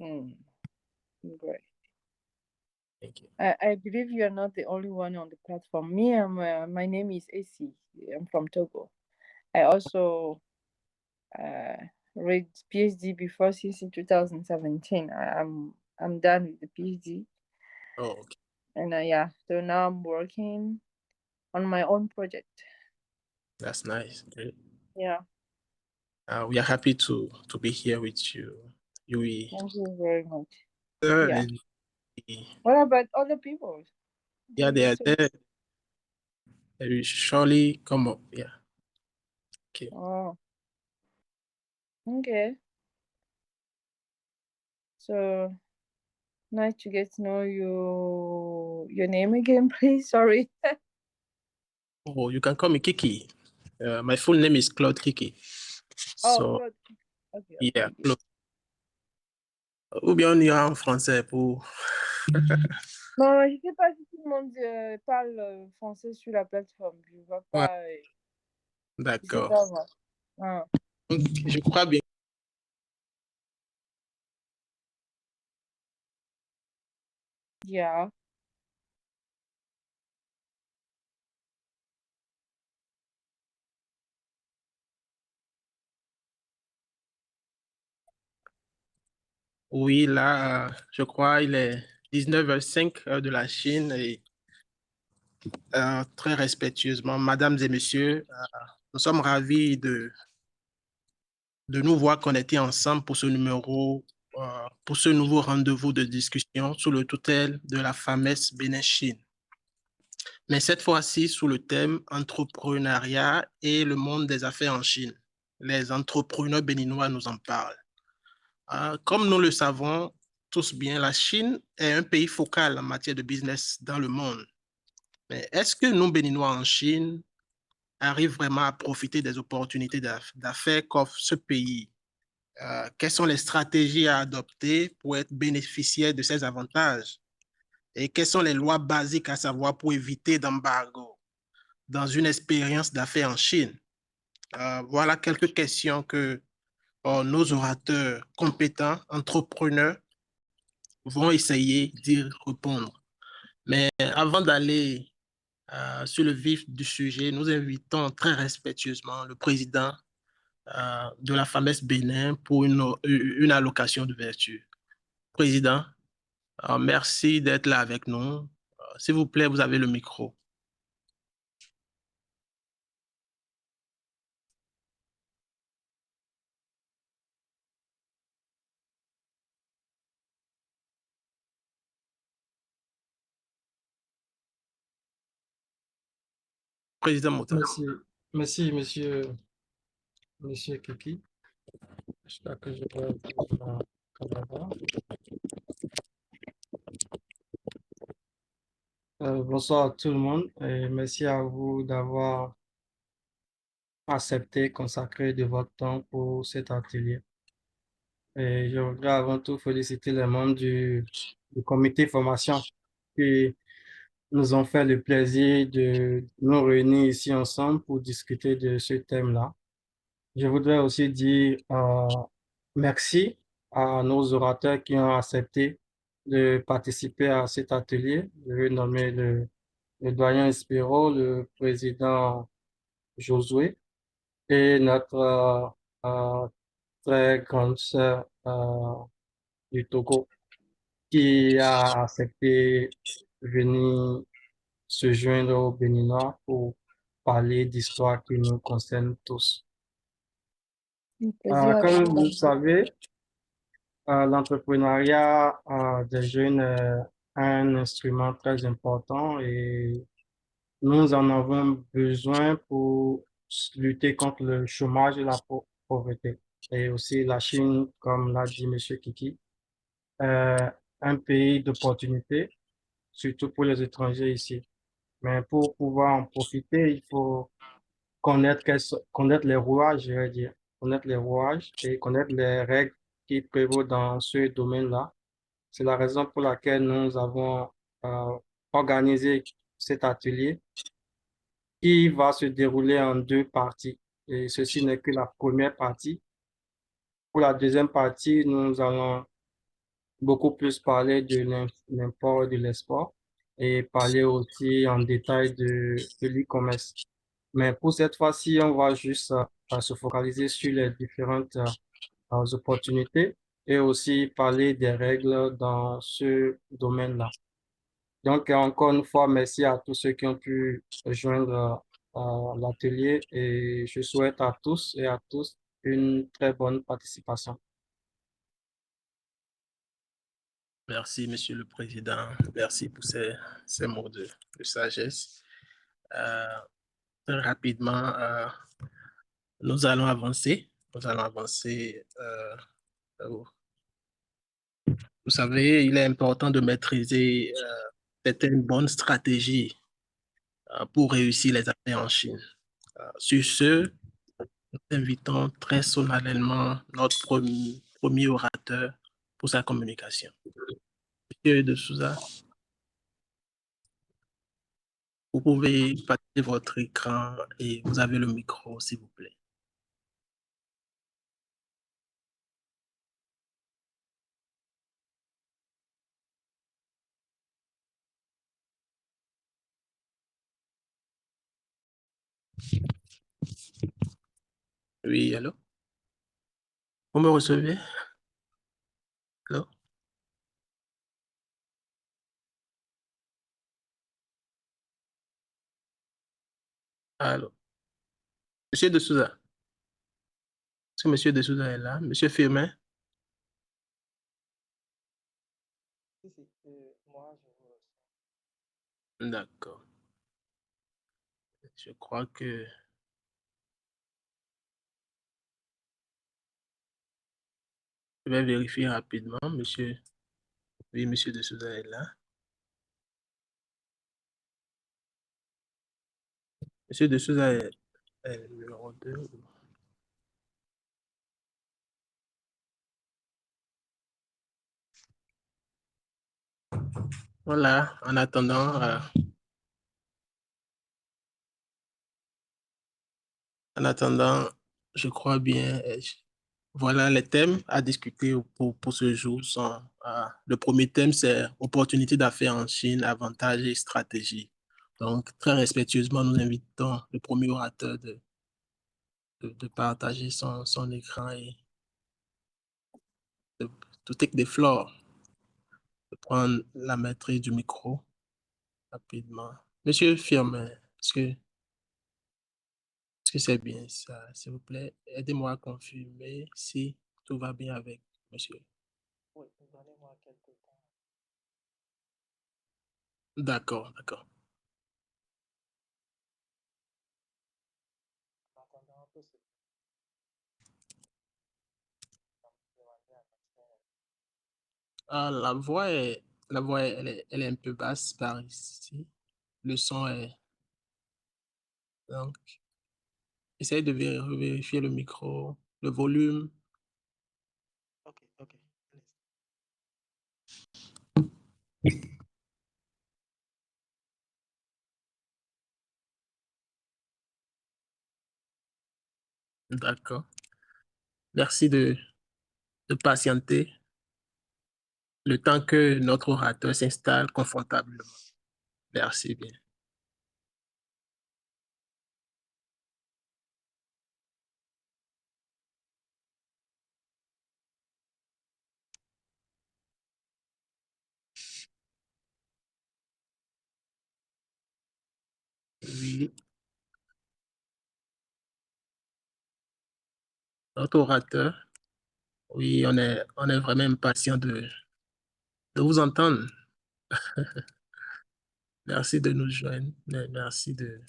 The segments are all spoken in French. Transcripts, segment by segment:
Hmm. Great. Thank you. I believe you are not the only one on the platform. My name is AC. I'm from Togo. I also uh, read PhD before since in 2017. I'm done with the PhD, Oh, okay. and yeah, so now I'm working on my own project. That's nice. Great. Yeah, We are happy to be here with you. You thank you very much. Yeah. and What about other people? yeah, they are So, there. They will surely come up. Yeah. Okay. oh, okay. So nice to get to know you. Your name again, please. Sorry. Oh, you can call me Kiki. My full name is Claude Kiki. Oh, So, Claude. Okay, yeah, okay. Claude. Ou bien on ira en français pour. Non, je sais pas si tout le monde parle français sur la plateforme. Je vois Ouais, pas. Je sais d'accord. pas moi. Ah, Donc, je crois bien. yeah. Oui, là, je crois il est 19h05 heure de la Chine et très respectueusement, mesdames et messieurs, nous sommes ravis de nous voir connectés ensemble pour ce numéro, pour ce nouveau rendez-vous de discussion sous le tutelle de la fameuse Bénin-Chine. Mais cette fois-ci sous le thème entrepreneuriat et le monde des affaires en Chine. Les entrepreneurs béninois nous en parlent. Comme nous le savons tous bien, la Chine est un pays focal en matière de business dans le monde. Mais est-ce que nous, Béninois en Chine, arrivent vraiment à profiter des opportunités d'affaires qu'offre ce pays? Quelles sont les stratégies à adopter pour être bénéficiaire de ces avantages? Et quelles sont les lois basiques à savoir pour éviter d'embargo dans une expérience d'affaires en Chine? Voilà quelques questions que nos orateurs compétents, entrepreneurs, vont essayer d'y répondre. Mais avant d'aller sur le vif du sujet, nous invitons très respectueusement le président de la fameuse Bénin pour une allocation de vertu. Président, merci d'être là avec nous. S'il vous plaît, vous avez le micro. Président Mouta. Merci, merci, monsieur Kiki. J'espère que je vais vous caméra. Bonsoir à tout le monde et merci à vous d'avoir accepté, consacré de votre temps pour cet atelier. Et je voudrais avant tout féliciter les membres du comité formation qui nous ont fait le plaisir de nous réunir ici ensemble pour discuter de ce thème-là. Je voudrais aussi dire merci à nos orateurs qui ont accepté de participer à cet atelier. Je veux nommer le doyen Espiro, le président Josué et notre très grande sœur du Togo qui a accepté de venir se joindre aux Béninois pour parler d'histoires qui nous concernent tous. Un plaisir à Comme vous. vous le savez, l'entrepreneuriat des jeunes est un instrument très important et nous en avons besoin pour lutter contre le chômage et la pauvreté. Et aussi la Chine, comme l'a dit Monsieur Kiki, est un pays d'opportunité, surtout pour les étrangers ici. Mais pour pouvoir en profiter, il faut connaître les rouages, je vais dire, connaître les rouages et connaître les règles qui prévaut dans ce domaine-là. C'est la raison pour laquelle nous avons euh, organisé cet atelier qui va se dérouler en deux parties. Et ceci n'est que la première partie. Pour la deuxième partie, nous allons beaucoup plus parler de l'import et de l'export et parler aussi en détail de l'e-commerce. Mais pour cette fois-ci, on va juste se focaliser sur les différentes opportunités et aussi parler des règles dans ce domaine-là. Donc, encore une fois, merci à tous ceux qui ont pu rejoindre l'atelier et je souhaite à tous et à tous une très bonne participation. Merci, Monsieur le Président. Merci pour ces mots de sagesse. Très rapidement, nous allons avancer. Nous allons avancer. Vous savez, il est important de maîtriser certaines bonnes stratégies pour réussir les affaires en Chine. Sur ce, nous invitons très solennellement notre premier orateur pour sa communication. Monsieur de Souza, vous pouvez partager votre écran et vous avez le micro, s'il vous plaît. Oui, allô? Vous me recevez? Allô? Allô? Monsieur de Souza, est-ce que Monsieur de Souza est là? Monsieur Firmin? D'accord. Je crois que je vais vérifier rapidement, monsieur. Oui, monsieur de Souza est là. Monsieur de Souza est numéro 2. Voilà, en attendant, je crois bien, voilà les thèmes à discuter pour ce jour sont, le premier thème, c'est opportunité d'affaires en Chine, avantages et stratégies. Donc, très respectueusement, nous invitons le premier orateur de partager son écran et to take the floor, de prendre la maîtrise du micro rapidement. Monsieur Firmin, est-ce que c'est bien ça? S'il vous plaît, aidez-moi à confirmer si tout va bien avec monsieur. Oui, donnez-moi quelques temps. D'accord, d'accord. En attendant un peu, c'est comme demander à notre Ah, elle est un peu basse par ici. Le son est, donc, essayez de vérifier le micro, le volume. Ok, ok. D'accord. Merci de patienter le temps que notre orateur s'installe confortablement. Merci bien. Oui, notre orateur, oui, on est vraiment impatient de vous entendre. Merci de nous joindre. Merci de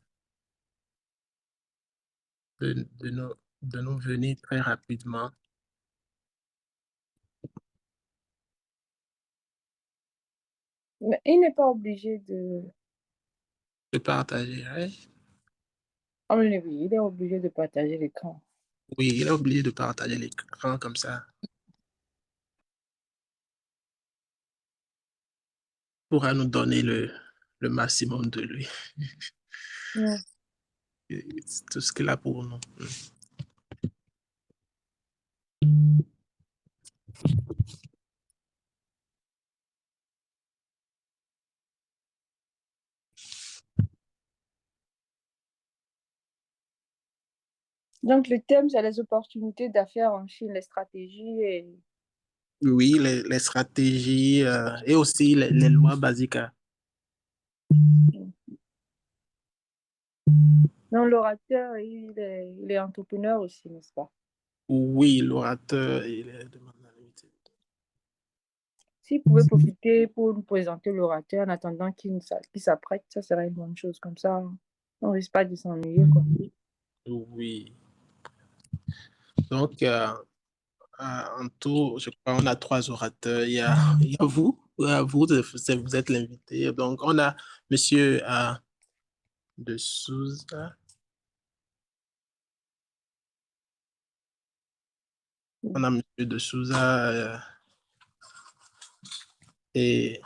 nous venir très rapidement. Mais il n'est pas obligé de... De partager. Hein? Ah, mais oui, il est obligé de partager l'écran. Oui, il est obligé de partager l'écran comme ça. Pourra nous donner le maximum de lui. Ouais. C'est tout ce qu'il a pour nous. Donc, le thème, c'est les opportunités d'affaires en Chine, les stratégies et... Oui, les stratégies et aussi les lois basiques. Donc, l'orateur, il est entrepreneur aussi, n'est-ce pas? Oui, l'orateur et les demandes limitées. S'il pouvait profiter pour nous présenter l'orateur en attendant qu'il s'apprête, ça serait une bonne chose. Comme ça, on risque pas de s'ennuyer, quoi. Oui. Donc, en tout, je crois, on a 3 orateurs. Il y a vous, vous êtes l'invité. Donc, on a Monsieur De Souza. On a Monsieur De Souza et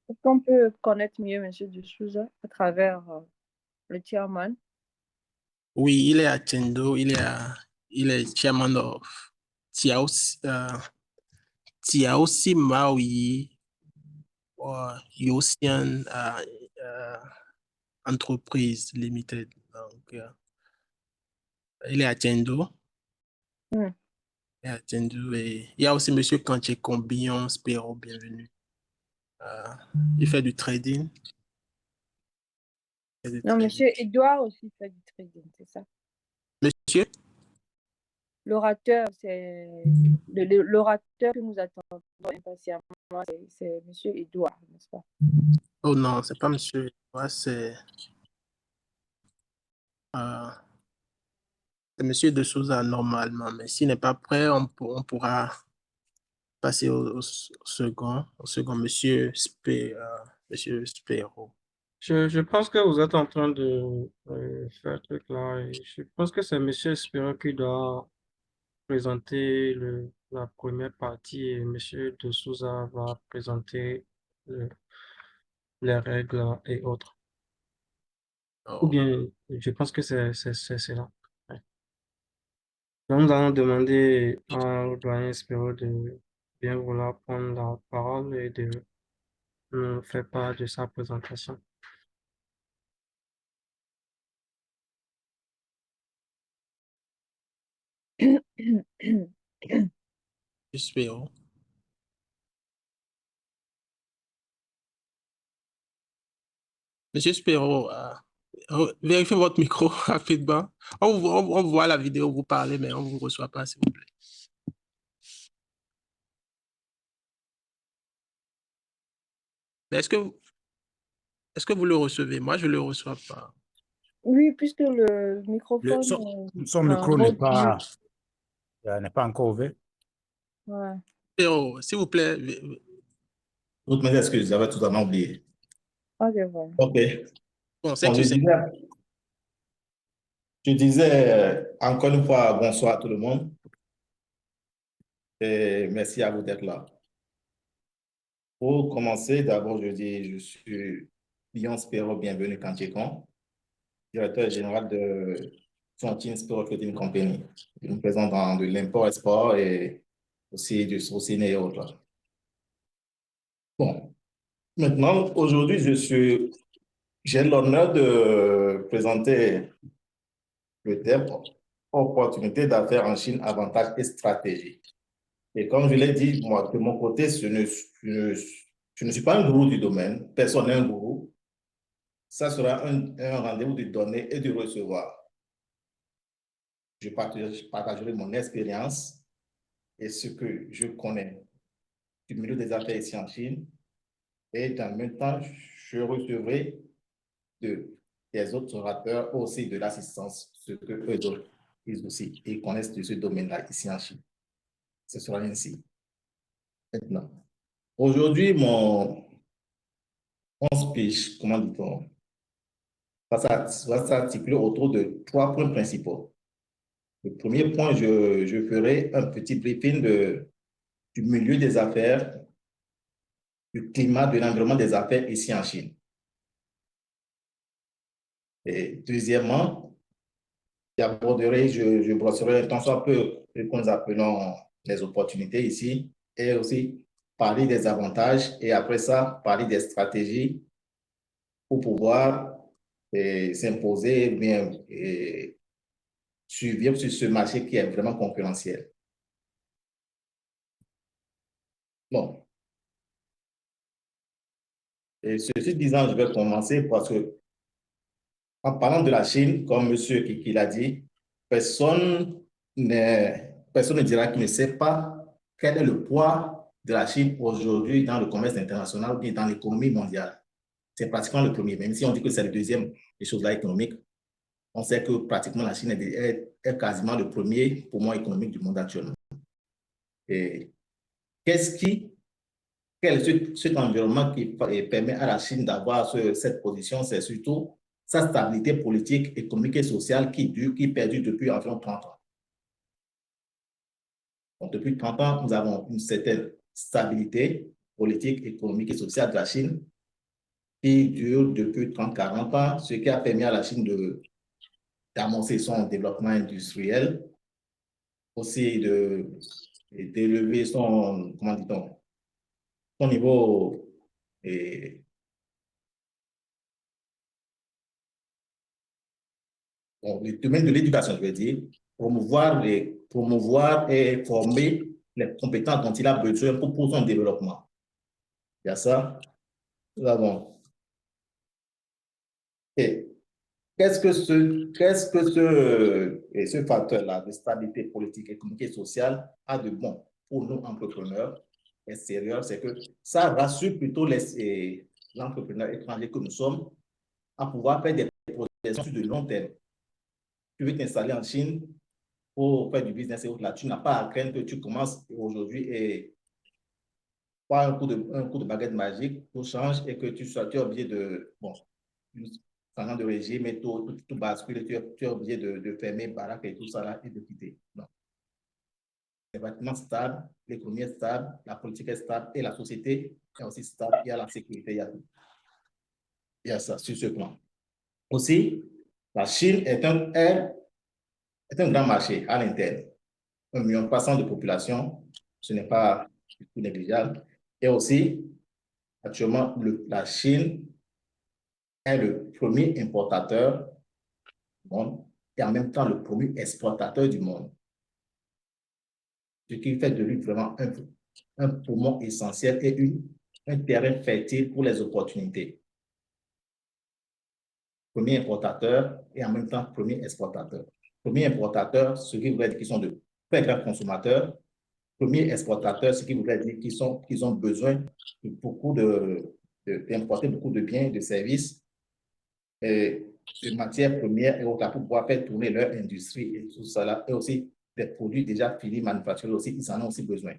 Est-ce qu'on peut connaître mieux M. De Souza à travers le chairman? oui, il est à Chengdu, il est chairman of Tiaosi Maui Yosian Entreprise Limited. Donc, il est à Chengdu. Hmm. Il est à Chengdu et il y a aussi Monsieur Kanché Combillon Spero, bienvenue. Il fait du trading. Non, M. Edouard aussi fait du trading, c'est ça. Monsieur? L'orateur, c'est l'orateur que nous attendons impatiemment, c'est M. Edouard, n'est-ce pas? Oh non, c'est pas Monsieur. Euh, c'est Monsieur De Souza normalement, mais s'il n'est pas prêt, on pourra passer au second Monsieur Spero. Je pense que vous êtes en train de faire un truc là. Et je pense que c'est Monsieur Espérant qui doit présenter la première partie et Monsieur De Souza va présenter le- les règles et autres. Ou Oh, bien, je pense que c'est cela. Ouais. Donc, nous allons demander au doyen Espérant de bien vouloir prendre la parole et de nous faire part de sa présentation. Monsieur Spero. Monsieur Spero, vérifiez votre micro rapidement. On voit la vidéo, vous parlez, mais on ne vous reçoit pas, s'il vous plaît. Mais est-ce que vous le recevez? Moi, je ne le reçois pas. Oui, puisque le microphone Son est en micro mode mute. n'est pas encore ouvert. Ouais. Spero, s'il vous plaît. Toutes mes excuses, j'avais totalement oublié. Ok, voilà. OK. Bon, Bon, je disais encore une fois bonsoir à tout le monde et merci à vous d'être là. Pour commencer, d'abord, je dis je suis Lyon Spero, bienvenue Kanchekon, directeur général de Fontine Spero Trading Company. Je me présente dans de l'import-export et aussi du sourcing et autres. Bon, maintenant, aujourd'hui, j'ai l'honneur de présenter le thème opportunité d'affaires en Chine, avantages et stratégies. Et comme je l'ai dit, moi, de mon côté, je ne suis pas un gourou du domaine, personne n'est un gourou. Ça sera un rendez-vous de donner et de recevoir. Je partagerai mon expérience et ce que je connais du milieu des affaires ici en Chine. Et en même temps, je recevrai des autres orateurs aussi de l'assistance, ce que eux ils aussi, ils connaissent de ce domaine-là ici en Chine. Ce sera ainsi. Maintenant, aujourd'hui, mon speech, comment dit-on, va s'articuler autour de 3 points principaux. Le premier point, je ferai un petit briefing du milieu des affaires, du climat, de l'environnement des affaires ici en Chine. Et deuxièmement, je brosserai tant soit peu ce que nous appelons les opportunités ici et aussi parler des avantages et après ça, parler des stratégies pour pouvoir s'imposer, bien survivre sur ce marché qui est vraiment concurrentiel. Bon. Et ceci disant, je vais commencer parce que, en parlant de la Chine, comme M. Kiki l'a dit, personne ne dira qu'il ne sait pas quel est le poids de la Chine aujourd'hui dans le commerce international ou dans l'économie mondiale. C'est pratiquement le premier, même si on dit que c'est le deuxième des choses-là économiques. On sait que pratiquement la Chine est quasiment le premier poumon économique du monde actuellement. Et quel est cet environnement qui permet à la Chine d'avoir cette position? C'est surtout sa stabilité politique, économique et sociale qui perdure depuis environ 30 ans. Donc, depuis 30 ans, nous avons une certaine stabilité politique, économique et sociale de la Chine qui dure depuis 30-40 ans, ce qui a permis à la Chine d'amorcer son développement industriel, aussi d'élever son, comment dit-on, son niveau le domaine de l'éducation, je veux dire, promouvoir et former les compétences dont il a besoin pour son développement. Il y a ça. Nous avons. Et qu'est-ce que ce facteur-là de stabilité politique, économique et sociale a de bon pour nous entrepreneurs extérieurs? C'est que ça rassure plutôt l'entrepreneur étranger que nous sommes à pouvoir faire des projections sur de long terme. Tu veux t'installer en Chine pour faire du business et autres là, tu n'as pas à craindre que tu commences aujourd'hui et pas un coup de baguette magique, tout change et que tu es obligé de, bon, changement de régime et tout bascule, tu es obligé de fermer baraque et tout ça là et de quitter. Non. Les bâtiments stables, l'économie est stable, la politique est stable et la société est aussi stable. Il y a la sécurité, il y a ça sur ce plan. Aussi, la Chine est un grand marché à l'interne. 1,3 million de population, ce n'est pas du tout négligeable. Et aussi, actuellement, la Chine est le premier importateur du monde et en même temps le premier exportateur du monde. Ce qui fait de lui vraiment un poumon essentiel et un terrain fertile pour les opportunités. Premier importateur et en même temps premier exportateur. Premier importateur, ce qui voudrait dire qu'ils sont de très grands consommateurs. Premier exportateur, ce qui voudrait dire qu'ils ont besoin d'importer beaucoup de biens et de services, de matières premières et autres pour pouvoir faire tourner leur industrie et tout ça et aussi des produits déjà finis, manufacturés aussi, ils en ont aussi besoin.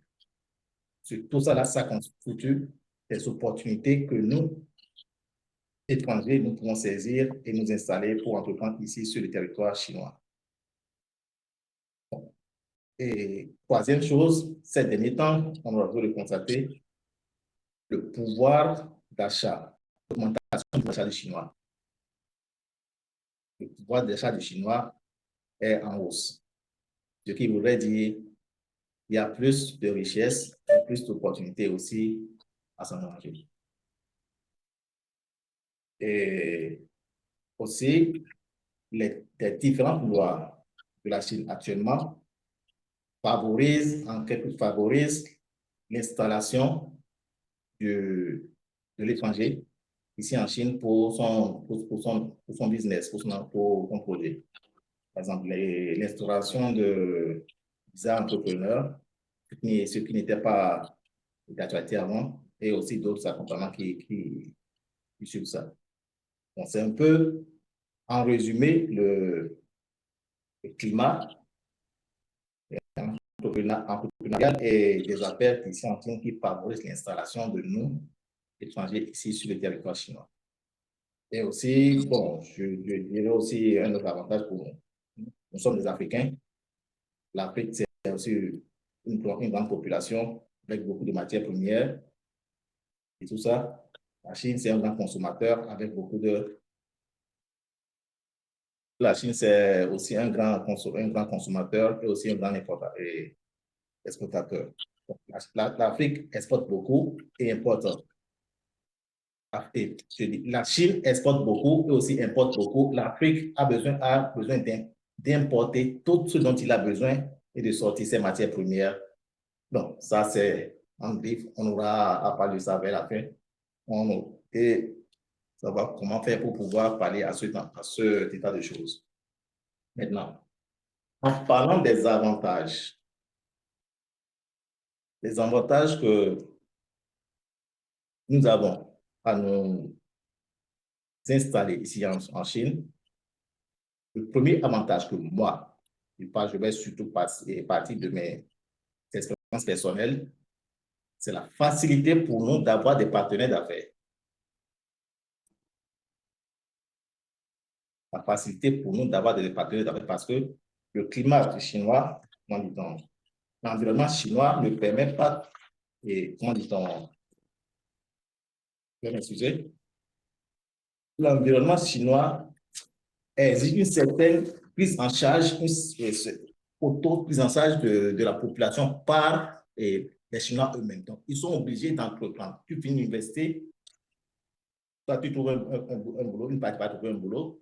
Tout ça là, ça constitue des opportunités que nous, étrangers, nous pouvons saisir et nous installer pour entreprendre ici sur le territoire chinois. Et troisième chose, ces derniers temps, on va le constater, le pouvoir d'achat, l'augmentation du pouvoir d'achat des Chinois. Le pouvoir d'achat des Chinois est en hausse. Ce qui voudrait dire qu'il y a plus de richesses et plus d'opportunités aussi à s'en manger. Et aussi, les différentes lois de la Chine actuellement favorisent l'installation de l'étranger ici en Chine pour son business, pour son projet. Par exemple, l'instauration de visa entrepreneurs, ce qui n'était pas d'actualité avant, et aussi d'autres accompagnements qui suivent ça. Donc, c'est un peu, en résumé, le climat entrepreneurial et des affaires ici en Chine qui favorisent l'installation de nous, étrangers, ici sur le territoire chinois. Et aussi, bon, je dirais aussi un autre avantage pour nous. Nous sommes des Africains. L'Afrique, c'est aussi une grande population avec beaucoup de matières premières et tout ça. La Chine, c'est un grand consommateur avec beaucoup de... La Chine, c'est aussi un grand consommateur et aussi un grand exportateur. L'Afrique exporte beaucoup et importe. La Chine exporte beaucoup et aussi importe beaucoup. L'Afrique a besoin d'importer tout ce dont il a besoin et de sortir ses matières premières. Donc, ça, c'est en bref, on aura à parler de ça vers la fin. Et savoir comment faire pour pouvoir parler à cet état de choses. Maintenant, en parlant des avantages que nous avons à nous installer ici en Chine, le premier avantage que moi, je vais surtout partir de mes expériences personnelles, c'est la facilité pour nous d'avoir des partenaires d'affaires. La facilité pour nous d'avoir des partenaires d'affaires parce que le climat chinois, l'environnement chinois ne permet pas, et comment dit-on, l'environnement chinois exige une certaine prise en charge, prise en charge de la population par les Chinois eux-mêmes. Donc, ils sont obligés d'entreprendre. Tu finis l'université, toi, tu trouves un boulot, une partie va trouver un boulot,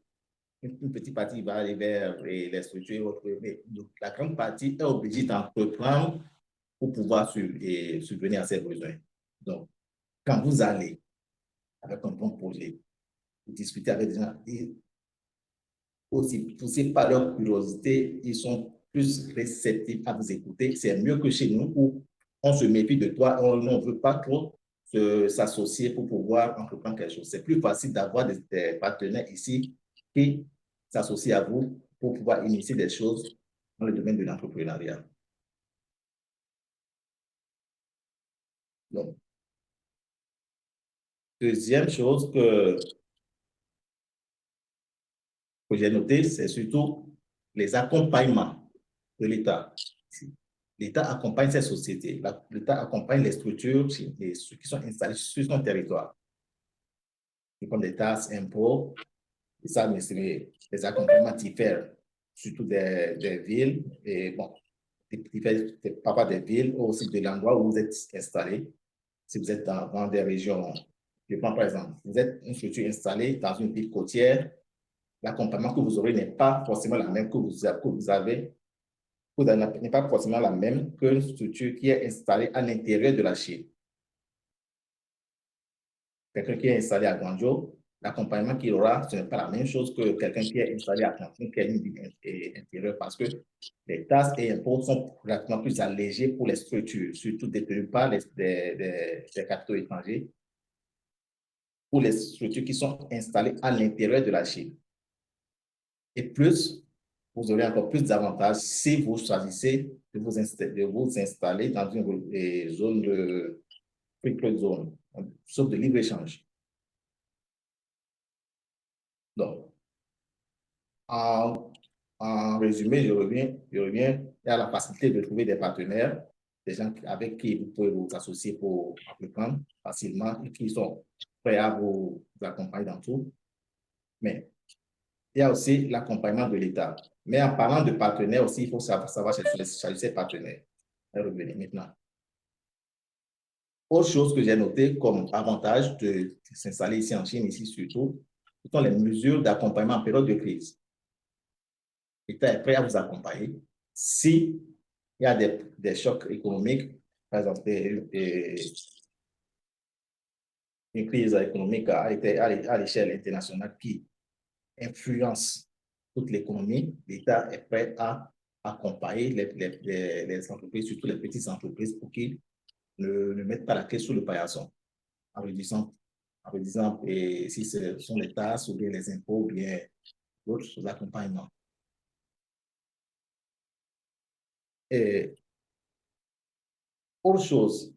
une petite partie va aller vers les structures, mais la grande partie est obligée d'entreprendre pour pouvoir subvenir à ses besoins. Donc, quand vous allez avec un bon projet, vous discutez avec des gens, et aussi poussés par leur curiosité, ils sont plus réceptifs à vous écouter. C'est mieux que chez nous où on se méfie de toi, on ne veut pas trop s'associer pour pouvoir entreprendre quelque chose. C'est plus facile d'avoir des partenaires ici qui s'associent à vous pour pouvoir initier des choses dans le domaine de l'entrepreneuriat. Donc, deuxième chose que j'ai noté, c'est surtout les accompagnements de l'État. L'État accompagne ces sociétés, l'État accompagne les structures qui sont installées sur son territoire, comme des taxes, impôts, et ça, mais c'est des accompagnements diffèrent, surtout des villes, et bon, parfois des villes, ou aussi de l'endroit où vous êtes installé. Si vous êtes dans des régions, je prends par exemple, vous êtes une structure installée dans une ville côtière, l'accompagnement que vous aurez n'est pas forcément la même que vous avez, n'est pas forcément la même qu'une structure qui est installée à l'intérieur de la Chine. Quelqu'un qui est installé à Guangzhou, l'accompagnement qu'il aura, ce n'est pas la même chose que quelqu'un qui est installé à Canton, qui est une ville intérieure, parce que les taxes et impôts sont relativement plus allégés pour les structures, surtout détenues par des capitaux étrangers, pour les structures qui sont installées à l'intérieur de la Chine. Et plus, vous aurez encore plus d'avantages si vous choisissez de vous installer dans une zone de free trade zone, sauf de libre-échange. Donc, en résumé, je reviens à la facilité de trouver des partenaires, des gens avec qui vous pouvez vous associer pour entreprendre facilement et qui sont prêts à vous accompagner dans tout. Mais il y a aussi l'accompagnement de l'État. Mais en parlant de partenaires aussi, il faut savoir chercher ses partenaires. Je vais revenir maintenant. Autre chose que j'ai noté comme avantage de s'installer ici en Chine, ici surtout, ce sont les mesures d'accompagnement en période de crise. L'État est prêt à vous accompagner si il y a des chocs économiques, par exemple, une crise économique à l'échelle internationale qui influence toute l'économie, l'État est prêt à accompagner les entreprises, surtout les petites entreprises, pour qu'ils ne mettent pas la clé sous le paillasson, en réduisant et si ce sont les taxes ou bien les impôts ou bien d'autres accompagnements. Et autre chose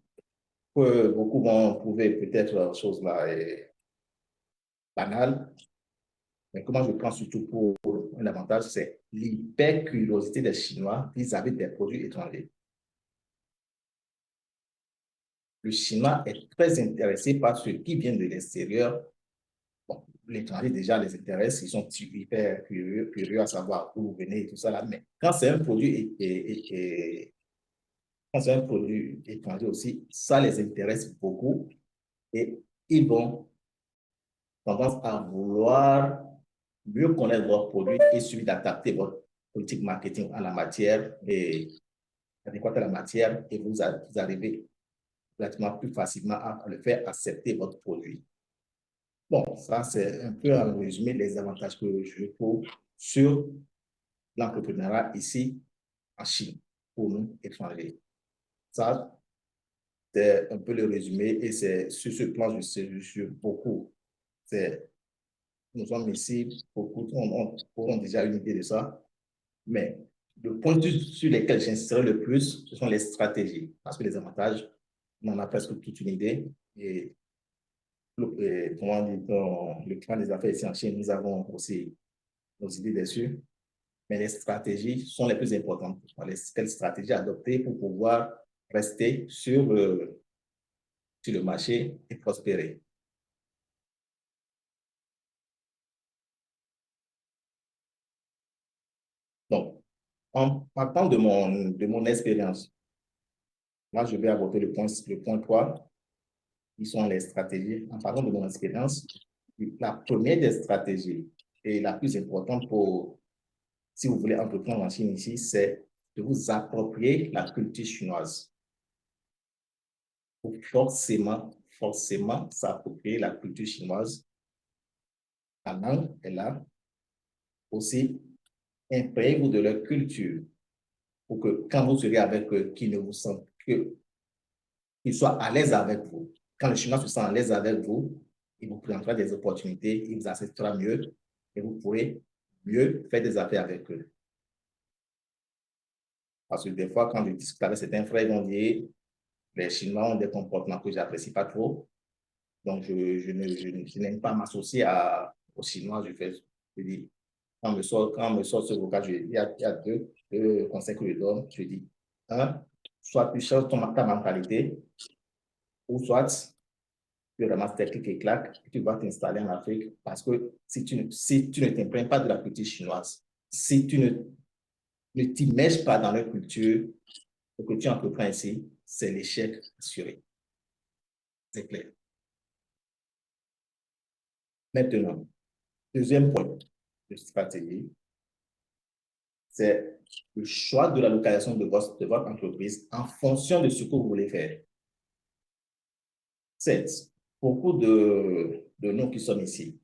que beaucoup vont trouver peut-être chose là est banale, mais comment je prends surtout pour un avantage, c'est l'hyper-curiosité des Chinois vis-à-vis des produits étrangers. Le Chinois est très intéressé par ce qui vient de l'extérieur. Bon, l'étranger déjà les intéresse, ils sont hyper curieux à savoir où vous venez et tout ça là, mais quand c'est un produit quand c'est un produit étranger aussi, ça les intéresse beaucoup et ils vont tendance à vouloir mieux connaître votre produit et celui d'adapter politique marketing en la matière et adéquate à la matière et vous arrivez relativement plus facilement à le faire accepter votre produit. Bon, ça, c'est un peu en résumé les avantages que je trouve sur l'entrepreneuriat ici en Chine, pour nous, étrangers. Ça, c'est un peu le résumé et c'est sur ce plan, je suis beaucoup. Nous sommes ici, beaucoup ont déjà une idée de ça, mais le point de vue sur lequel j'insisterai le plus, ce sont les stratégies, parce que les avantages, on en a presque toute une idée et comment on dit, dans le plan des affaires ici en Chine, nous avons aussi nos idées dessus, mais les stratégies sont les plus importantes. Quelles stratégies adopter pour pouvoir rester sur le marché et prospérer. Donc, en partant de mon expérience, moi, je vais aborder le point 3, qui sont les stratégies. En parlant de mon expérience, la première des stratégies et la plus importante pour, si vous voulez entreprendre en Chine ici, c'est de vous approprier la culture chinoise. Il faut forcément s'approprier la culture chinoise. La langue est là. Aussi, imprégnez-vous de leur culture pour que quand vous serez avec eux, qu'ils ne vous sentent que, qu'ils soient à l'aise avec vous. Quand le Chinois se sent à l'aise avec vous, il vous présentera des opportunités, il vous acceptera mieux et vous pourrez mieux faire des affaires avec eux. Parce que des fois, quand je discute avec certains frères, ils vont dire les Chinois ont des comportements que je n'apprécie pas trop. Donc, je n'aime pas m'associer aux Chinois. Je dis, quand me sort ce vocal, il y a deux conseils que je donne. Je dis, un, soit tu changes ta mentalité, ou soit tu ramasses tes clics et claques, et tu vas t'installer en Afrique. Parce que si tu ne t'imprègnes pas de la culture chinoise, si tu ne t'immerges pas dans leur culture, ce que tu entreprends ici, c'est l'échec assuré. C'est clair. Maintenant, deuxième point de stratégie, c'est le choix de la localisation de votre entreprise en fonction de ce que vous voulez faire. C'est beaucoup de nous qui sommes ici.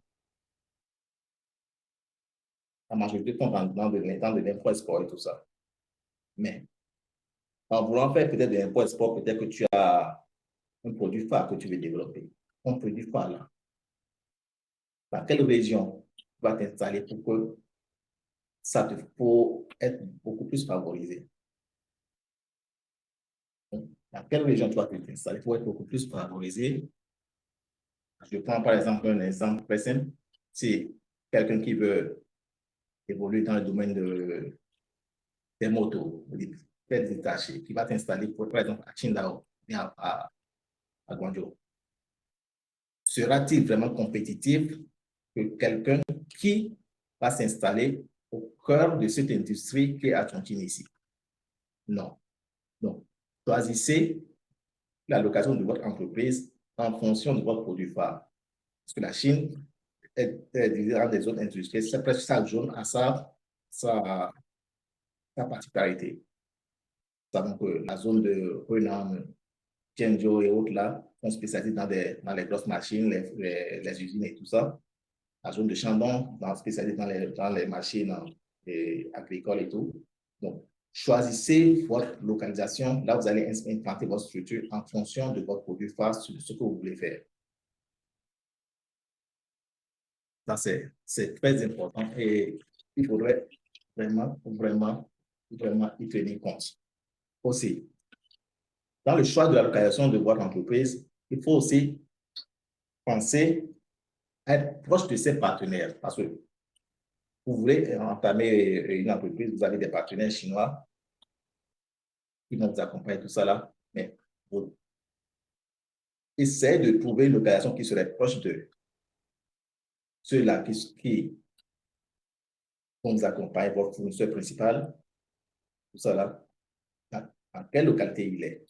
La majorité sont dans de l'import-export et tout ça. Mais en voulant faire peut-être de l'import-export, peut-être que tu as un produit phare que tu veux développer. Un produit phare là. Dans quelle région tu vas t'installer pour que pour être beaucoup plus favorisé? Dans quelle région tu vas t'installer pour être beaucoup plus favorisé? Je prends par exemple un exemple très simple. C'est quelqu'un qui veut évoluer dans le domaine des motos, des détachés, qui va t'installer par exemple à Qingdao, bien à Guangzhou. Sera-t-il vraiment compétitif que quelqu'un qui va s'installer au cœur de cette industrie qui est à Chongqing ici? Non. Donc, choisissez la location de votre entreprise en fonction de votre produit phare. Parce que la Chine est divisée dans des zones industrielles. C'est presque chaque zone a sa particularité. Nous savons que la zone de Henan, Zhengzhou et autres là sont spécialisés dans les grosses machines, les usines et tout ça. La zone de Shandong, spécialisée dans les machines agricoles et tout. Donc, choisissez votre localisation. Là, vous allez implanter votre structure en fonction de votre produit phare, de ce que vous voulez faire. Ça, c'est très important et il faudrait vraiment y tenir compte. Aussi, dans le choix de la localisation de votre entreprise, il faut aussi penser à être proche de ses partenaires parce que vous voulez entamer une entreprise, vous avez des partenaires chinois qui vont vous accompagner, tout ça là, mais vous essayez de trouver une localisation qui serait proche de ceux-là qui vont vous accompagner, votre fournisseur principal, tout ça là, en quelle localité il est.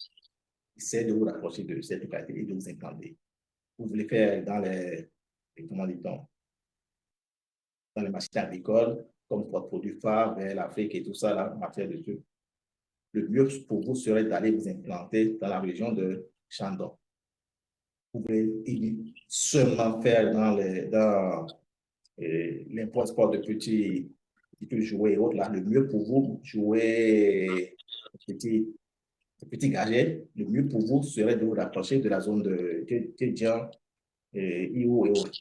Essayez de vous rapprocher de cette localité et de vous implanter. Vous voulez faire dans comment dit-on, dans les machines agricoles, comme votre produit phare vers l'Afrique et tout ça, là, en matière de trucs, le mieux pour vous serait d'aller vous implanter dans la région de Shandong. Vous pouvez seulement faire dans l'import-export de petits jouets et autres, là, le mieux pour vous, jouer petits gadgets, le mieux pour vous serait de vous rapprocher de la zone de Zhejiang, Iwo et autres.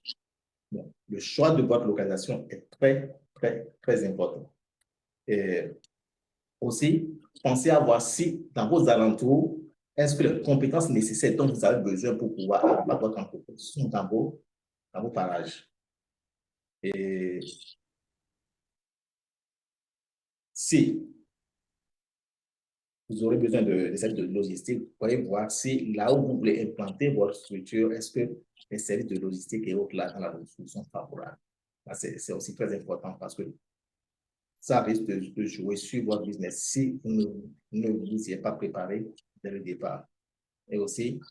Bon, le choix de votre localisation est très, très, très important. Et aussi, pensez à voir si dans vos alentours, est-ce que les compétences nécessaires dont vous avez besoin pour pouvoir avoir votre entreprise sont dans vos parages. Et si vous aurez besoin de services de logistique, vous pouvez voir si là où vous voulez implanter votre structure, est-ce que les services de logistique et autres là dans la ressource sont favorables. C'est aussi très important parce que ça risque de jouer sur votre business si vous ne vous y êtes pas préparé dès le départ. Et aussi,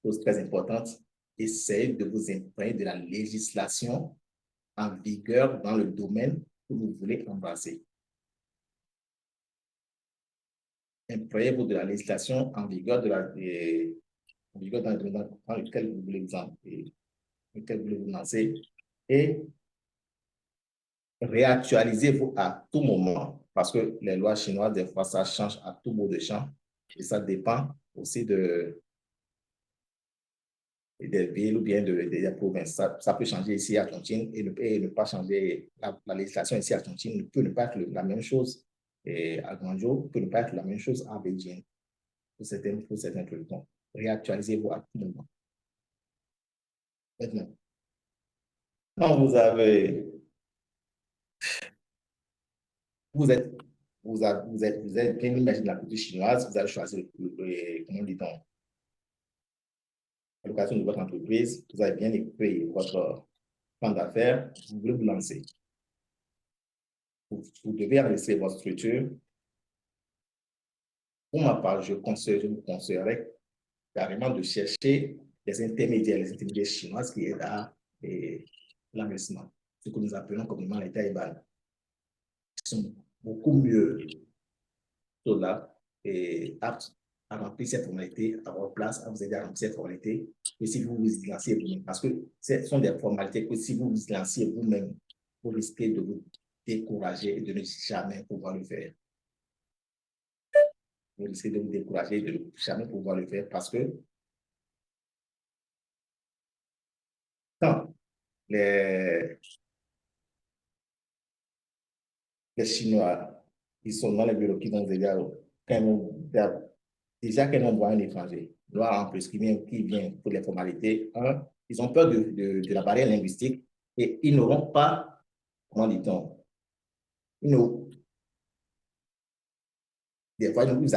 chose très importante, essayez de vous imprégner de la législation en vigueur dans le domaine que vous voulez embrasser. Imprégnez-vous de la législation en vigueur, dans le domaine dans lequel vous voulez vous lancer et réactualisez-vous à tout moment parce que les lois chinoises, des fois, ça change à tout bout de champ et ça dépend aussi des villes ou bien des provinces. Ça peut changer ici à Chongqing et ne pas changer. La législation ici à Chongqing ne peut ne pas être la même chose et à Guangzhou peut ne pas être la même chose à Beijing pour certains trucs. Donc, réactualisez-vous à tout moment. Maintenant, quand vous êtes bien immergé dans la culture chinoise, vous avez choisi, comment dit-on, à l'occasion de votre entreprise, vous avez bien écrit votre plan d'affaires, vous voulez vous lancer. Vous devez enregistrer votre structure. Pour ma part, je vous conseillerais carrément de chercher les intermédiaires chinois qui aident à l'investissement, ce que nous appelons communément les taïban. Ils sont beaucoup mieux là et aptes à remplir cette formalité à votre place, à vous aider à remplir cette formalité, que si vous vous lancez vous-même. Parce que ce sont des formalités que si vous vous lancez vous-même, vous risquez de vous décourager et de ne jamais pouvoir le faire. Vous risquez de vous décourager et de ne jamais pouvoir le faire parce que quand les Chinois, ils sont dans les bureaux qui vont déjà quand on voit un étranger, noir en plus, qui vient pour les formalités, ils ont peur de la barrière linguistique et ils n'auront pas, comment dit-on, des fois, ils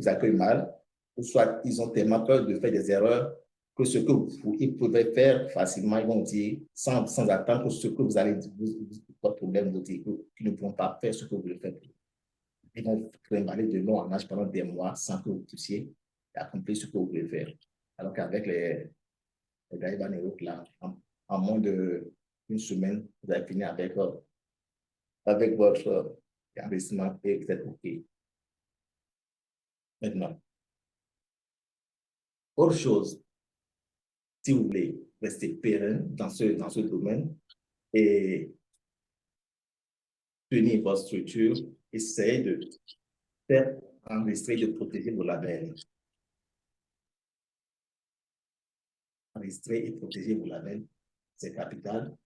accueillent mal, ou soit ils ont tellement peur de faire des erreurs que ce que ils pouvaient faire facilement, ils vont dire, sans attendre ce que vous allez dire, votre problème, vous dire qu'ils ne pourront pas faire ce que vous voulez faire. Ils vont trimballer de long en âge pendant des mois sans que vous puissiez accomplir ce que vous voulez faire. Alors qu'avec les Taïwan et autres, là, en moins d'une semaine, vous allez finir avec votre investissement et vous êtes OK. Maintenant, autre chose, si vous voulez rester pérenne dans ce domaine et tenir votre structure, essayez de faire enregistrer, de protéger vos labels. Enregistrer et protéger vos labels, c'est capital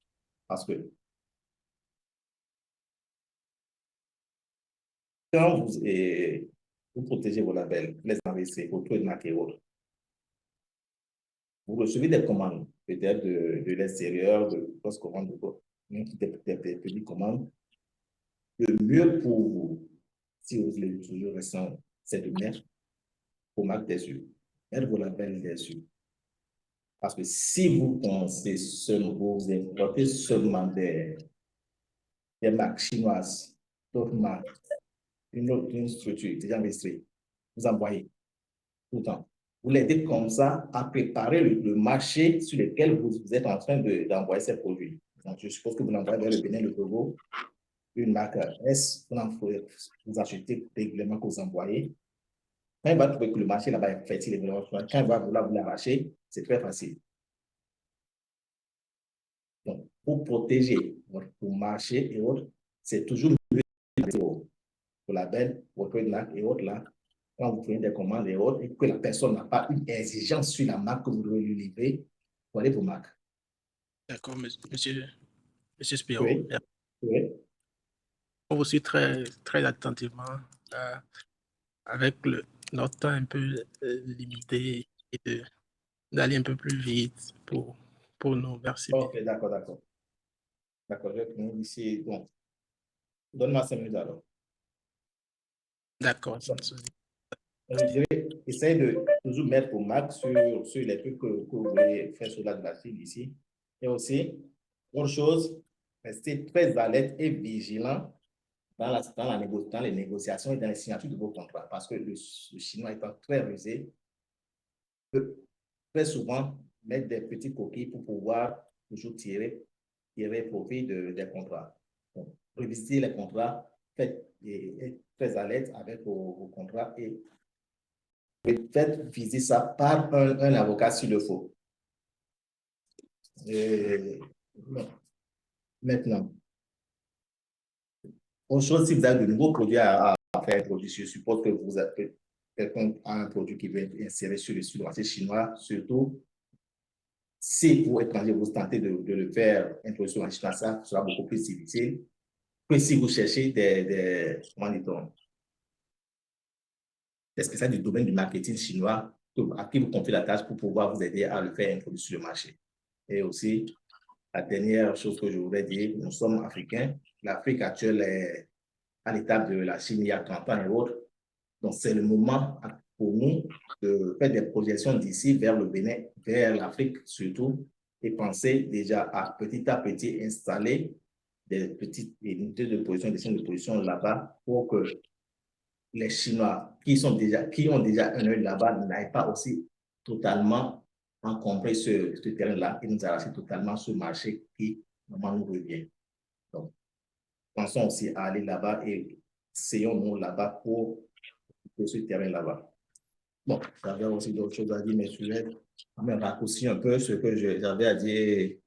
parce que quand vous protégez vos labels, les enregistrez, vos trademarks et autres, vous recevez des commandes, peut-être de l'extérieur, de grosses commandes, des petites commandes. Le mieux pour vous, si vous voulez toujours rester, c'est de mettre vos marques dessus, mettre vos labels dessus. Parce que si vous pensez seulement, vous importez seulement des marques chinoises, d'autres marques, une structure déjà enregistrée, vous envoyez tout le temps. Vous l'aidez comme ça à préparer le marché sur lequel vous êtes en train d'envoyer ces produits. Donc, je suppose que vous l'envoyez vers le Bénin, le Togo, une marque S, vous achetez régulièrement que vous envoyez. Quand il va trouver que le marché là-bas est fertile, quand il va vouloir vous l'arracher, c'est très facile. Donc, pour protéger votre marché et autres, c'est toujours mieux vos labels, vos trademarks et autres là, quand vous prenez des commandes et autres, et que la personne n'a pas une exigence sur la marque que vous devez lui livrer, prenez vos marques. D'accord, monsieur Spiro. Oui, oui. Aussi très, très attentivement, euh, avec notre temps un peu limité et d'aller un peu plus vite pour nous. Merci bien. Ok, d'accord, d'accord. D'accord, je vais finir ici. Bon, donne-moi 5 minutes alors. D'accord. Je dirais, essayez de toujours mettre vos marques sur les trucs que vous voulez faire sur la file ici. Et aussi, autre chose, restez très alerte et vigilant dans les négociations et dans les signatures de vos contrats. Parce que le chinois étant très rusé, peut très souvent mettre des petits coquilles pour pouvoir toujours tirer profit des contrats. Donc, revisitez les contrats, faites très alerte avec vos contrats et faites viser ça par un avocat s'il le faut. Maintenant, autre chose, si vous avez de nouveaux produits à faire introduire, je suppose que vous avez quelqu'un a un produit qui veut être inséré sur le marché chinois, surtout si pour étranger, vous tentez de le faire introduire sur le marché chinois, ça sera beaucoup plus difficile que si vous cherchez comment dit-on, des spécialistes du domaine du marketing chinois à qui vous confiez la tâche pour pouvoir vous aider à le faire introduire sur le marché. Et aussi, la dernière chose que je voudrais dire, nous sommes africains. L'Afrique actuelle est à l'étape de la Chine il y a 30 ans et autres. Donc, c'est le moment pour nous de faire des projections d'ici vers le Bénin, vers l'Afrique surtout, et penser déjà à petit installer des petites unités de production, des chaînes de production là-bas pour que les Chinois qui ont déjà un œil là-bas n'aillent pas aussi totalement encombrer ce terrain-là et nous arracher totalement ce marché qui, normalement, nous revient. Donc, pensons aussi à aller là-bas et essayons-nous là-bas pour ce terrain là-bas. Bon, j'avais aussi d'autres choses à dire, mais je vais même raccourcir un peu ce que j'avais à dire,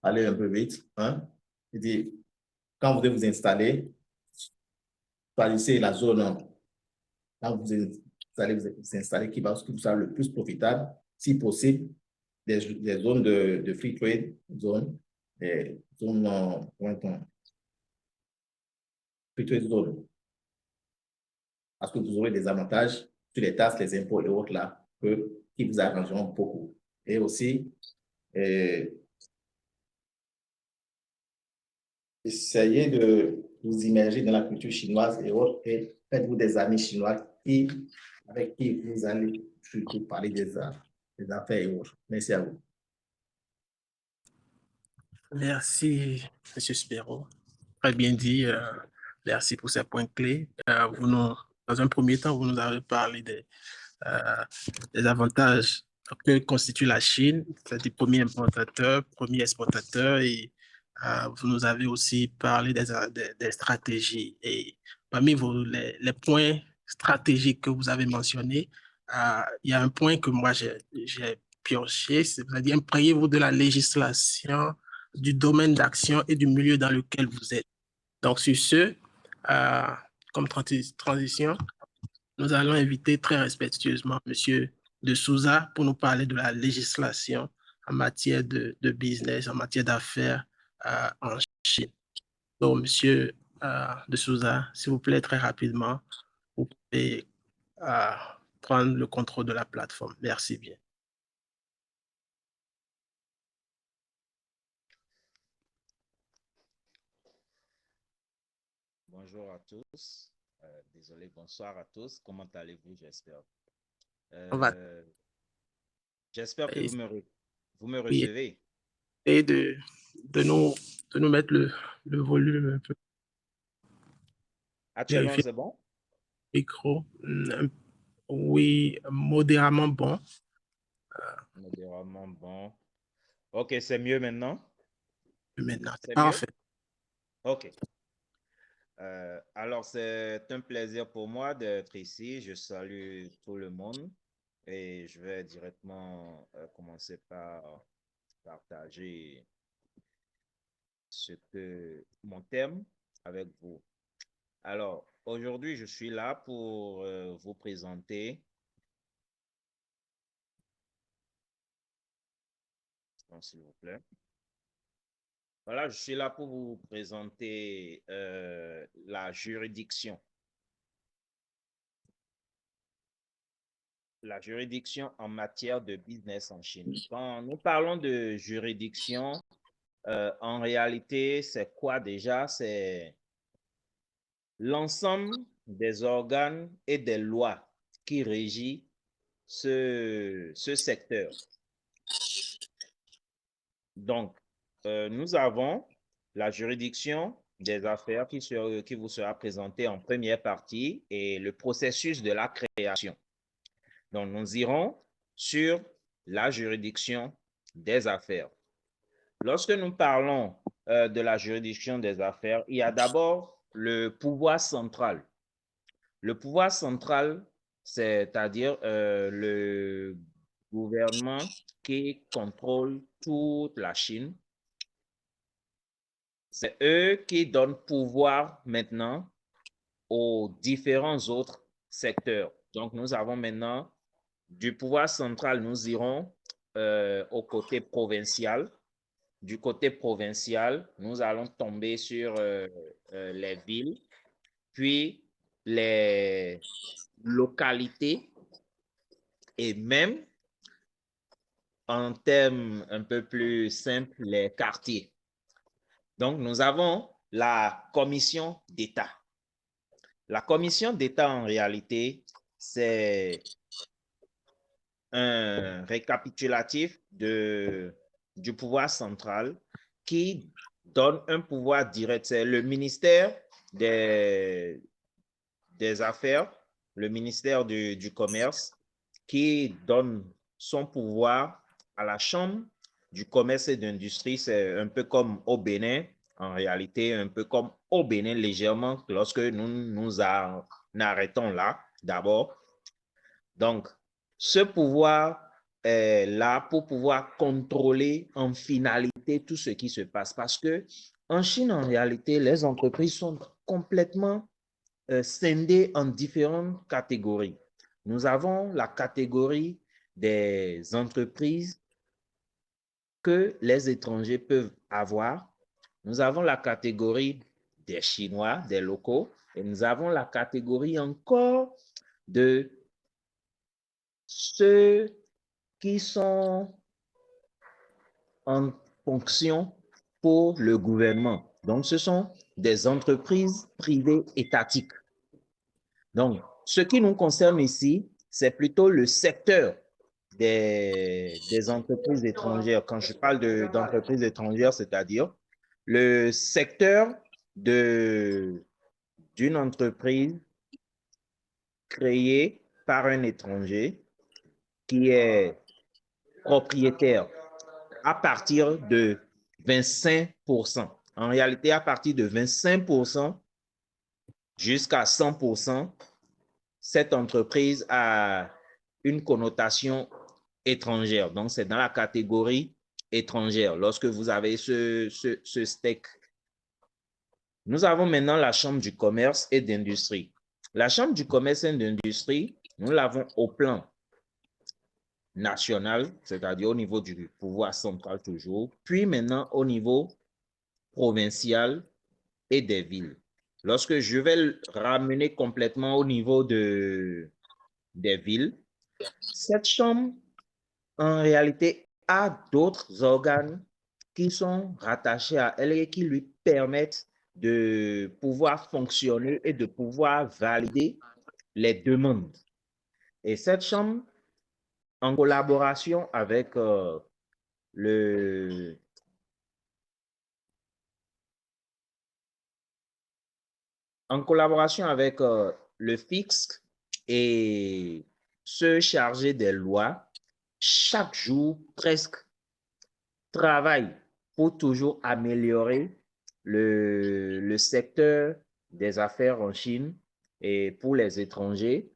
aller un peu vite. Hein? Quand vous devez vous installer, choisissez la zone. Là, vous allez vous installer qui vous sera le plus profitable, si possible, des zones de free trade, des zones, free trade zone. Parce que vous aurez des avantages sur les taxes, les impôts et autres là, qui vous arrangeront beaucoup. Et aussi, essayez de vous immerger dans la culture chinoise et autres, et faites-vous des amis chinois avec qui vous allez surtout parler des affaires et autres. Merci à vous. Merci, M. Spiro. Très bien dit. Merci pour ces points clés. Dans un premier temps, vous nous avez parlé des avantages que constitue la Chine, c'est-à-dire premier importateur, premier exportateur, et vous nous avez aussi parlé des stratégies. Et parmi les points stratégiques que vous avez mentionnés, il y a un point que moi j'ai pioché, c'est-à-dire imprégnez-vous de la législation, du domaine d'action et du milieu dans lequel vous êtes. Donc, sur ce, comme transition, nous allons inviter très respectueusement M. de Souza pour nous parler de la législation en matière de business, en matière d'affaires en Chine. Donc, M. de Souza, s'il vous plaît, très rapidement, vous pouvez prendre le contrôle de la plateforme. Merci bien. Bonjour à tous. Désolé, bonsoir à tous. Comment allez-vous, j'espère? On va J'espère que vous me essayer recevez. de nous mettre le volume un peu. Actuellement, Vérifier c'est bon? le micro. Oui, modérément bon. Modérément bon. OK, c'est mieux maintenant? Maintenant, c'est C'est mieux? parfait. OK. Alors, c'est un plaisir pour moi d'être ici. Je salue tout le monde et je vais directement commencer par partager mon thème avec vous. Alors, aujourd'hui, je suis là pour vous présenter. S'il vous plaît. Voilà, je suis là pour vous présenter la juridiction. La juridiction en matière de business en Chine. Quand nous parlons de juridiction, en réalité, c'est quoi déjà? C'est l'ensemble des organes et des lois qui régissent ce secteur. Donc, nous avons la juridiction des affaires qui vous sera présentée en première partie et le processus de la création. Donc, nous irons sur la juridiction des affaires. Lorsque nous parlons de la juridiction des affaires, il y a d'abord le pouvoir central. Le pouvoir central, c'est-à-dire le gouvernement qui contrôle toute la Chine. C'est eux qui donnent pouvoir maintenant aux différents autres secteurs. Donc, nous avons maintenant du pouvoir central, nous irons au côté provincial. Du côté provincial, nous allons tomber sur les villes, puis les localités et même, en termes un peu plus simples, les quartiers. Donc, nous avons la commission d'État. La commission d'État, en réalité, c'est un récapitulatif du pouvoir central qui donne un pouvoir direct. C'est le ministère des Affaires, le ministère du Commerce qui donne son pouvoir à la Chambre du commerce et d'industrie. C'est un peu comme au Bénin, en réalité, un peu comme au Bénin légèrement lorsque nous arrêtons là d'abord. Donc, ce pouvoir est là pour pouvoir contrôler en finalité tout ce qui se passe. Parce que en Chine, en réalité, les entreprises sont complètement scindées en différentes catégories. Nous avons la catégorie des entreprises que les étrangers peuvent avoir. Nous avons la catégorie des Chinois, des locaux, et nous avons la catégorie encore de ceux qui sont en fonction pour le gouvernement. Donc, ce sont des entreprises privées étatiques. Donc, ce qui nous concerne ici, c'est plutôt le secteur des entreprises étrangères. Quand je parle d'entreprises étrangères, c'est-à-dire le secteur d'une entreprise créée par un étranger qui est propriétaire à partir de 25%. En réalité, à partir de 25% jusqu'à 100%, cette entreprise a une connotation étrangère. Donc, c'est dans la catégorie étrangère lorsque vous avez ce stake. Nous avons maintenant la Chambre du commerce et d'industrie. La Chambre du commerce et d'industrie, nous l'avons au plan national, c'est-à-dire au niveau du pouvoir central toujours, puis maintenant au niveau provincial et des villes. Lorsque je vais le ramener complètement au niveau des villes, cette chambre, en réalité, a d'autres organes qui sont rattachés à elle et qui lui permettent de pouvoir fonctionner et de pouvoir valider les demandes. Et cette chambre, en collaboration avec le fisc et ceux chargés des lois, chaque jour presque travaillent pour toujours améliorer le secteur des affaires en Chine et pour les étrangers.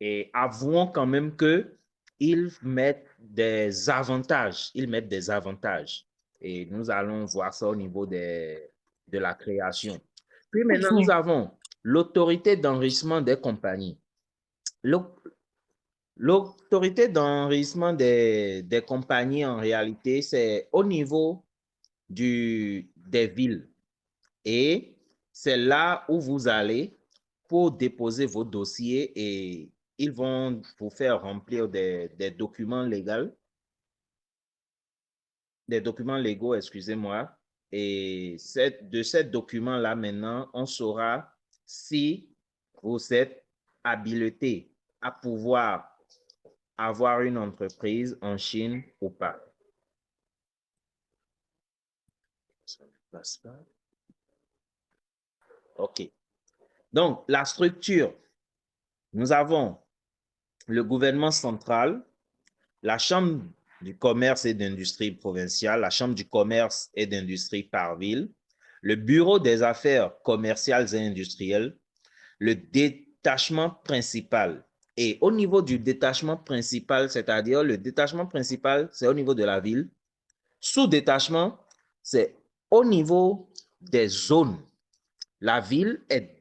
Et avouons quand même que ils mettent des avantages. Ils mettent des avantages. Et nous allons voir ça au niveau de la création. Puis maintenant, nous avons l'autorité d'enregistrement des compagnies. L'autorité d'enregistrement des compagnies, en réalité, c'est au niveau des villes. Et c'est là où vous allez pour déposer vos dossiers et ils vont vous faire remplir des documents légaux. Des documents légaux, excusez-moi. Et de ces documents-là, maintenant, on saura si vous êtes habilité à pouvoir avoir une entreprise en Chine ou pas. Ça ne passe pas. OK. Donc, la structure, nous avons le gouvernement central, la Chambre du commerce et d'industrie provinciale, la Chambre du commerce et d'industrie par ville, le Bureau des affaires commerciales et industrielles, le détachement principal. Et au niveau du détachement principal, c'est-à-dire le détachement principal, c'est au niveau de la ville. Sous-détachement, c'est au niveau des zones. La ville est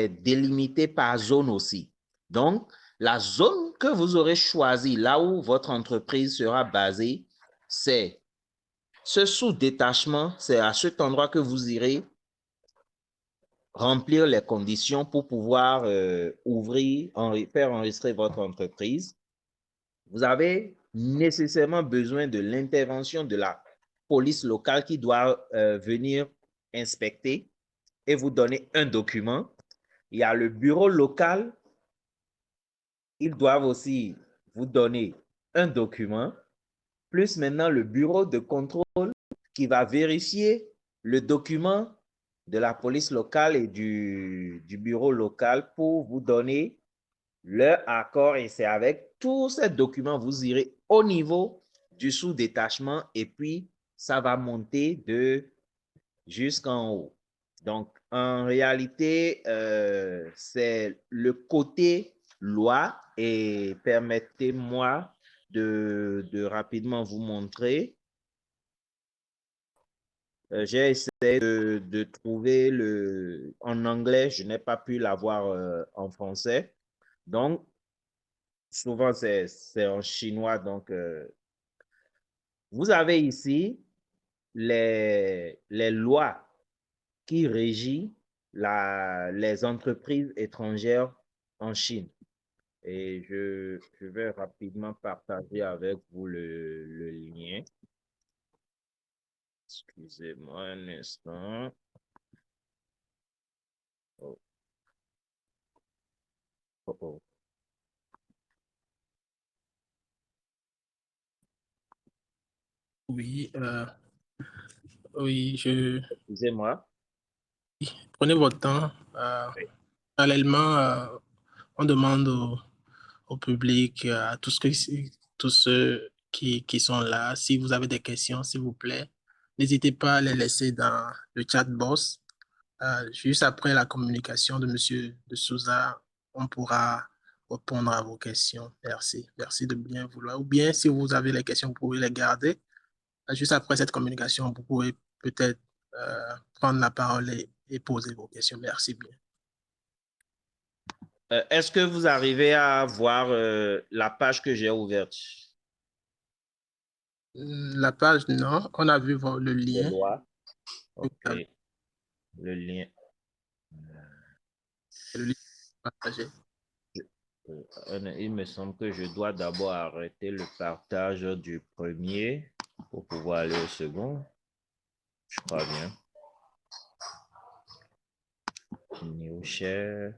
délimitée par zone aussi. Donc, la zone que vous aurez choisie, là où votre entreprise sera basée, c'est ce sous-détachement, c'est à cet endroit que vous irez remplir les conditions pour pouvoir faire enregistrer votre entreprise. Vous avez nécessairement besoin de l'intervention de la police locale qui doit venir inspecter et vous donner un document. Il y a le bureau local. Ils doivent aussi vous donner un document, plus maintenant le bureau de contrôle qui va vérifier le document de la police locale et du bureau local pour vous donner leur accord. Et c'est avec tous ces documents, vous irez au niveau du sous-détachement et puis ça va monter jusqu'en haut. Donc, en réalité, c'est le côté loi et permettez-moi de rapidement vous montrer. J'ai essayé de trouver en anglais, je n'ai pas pu l'avoir en français. Donc, souvent, c'est en chinois. Donc, vous avez ici les lois qui régit les entreprises étrangères en Chine. Et je vais rapidement partager avec vous le lien. Excusez-moi un instant. Oh. Oh, oh. Oui, Excusez-moi. prenez votre temps. Parallèlement, on demande au public, à tous ceux qui sont là, si vous avez des questions, s'il vous plaît, n'hésitez pas à les laisser dans le chat box. Juste après la communication de M. de Souza, on pourra répondre à vos questions. Merci. Merci de bien vouloir. Ou bien, si vous avez les questions, vous pouvez les garder. Juste après cette communication, vous pouvez peut-être prendre la parole et poser vos questions. Merci bien. Est-ce que vous arrivez à voir la page que j'ai ouverte? La page, non. On a vu le lien. OK. Le lien. Le lien partagé. Il me semble que je dois d'abord arrêter le partage du premier pour pouvoir aller au second. Je crois bien. New share.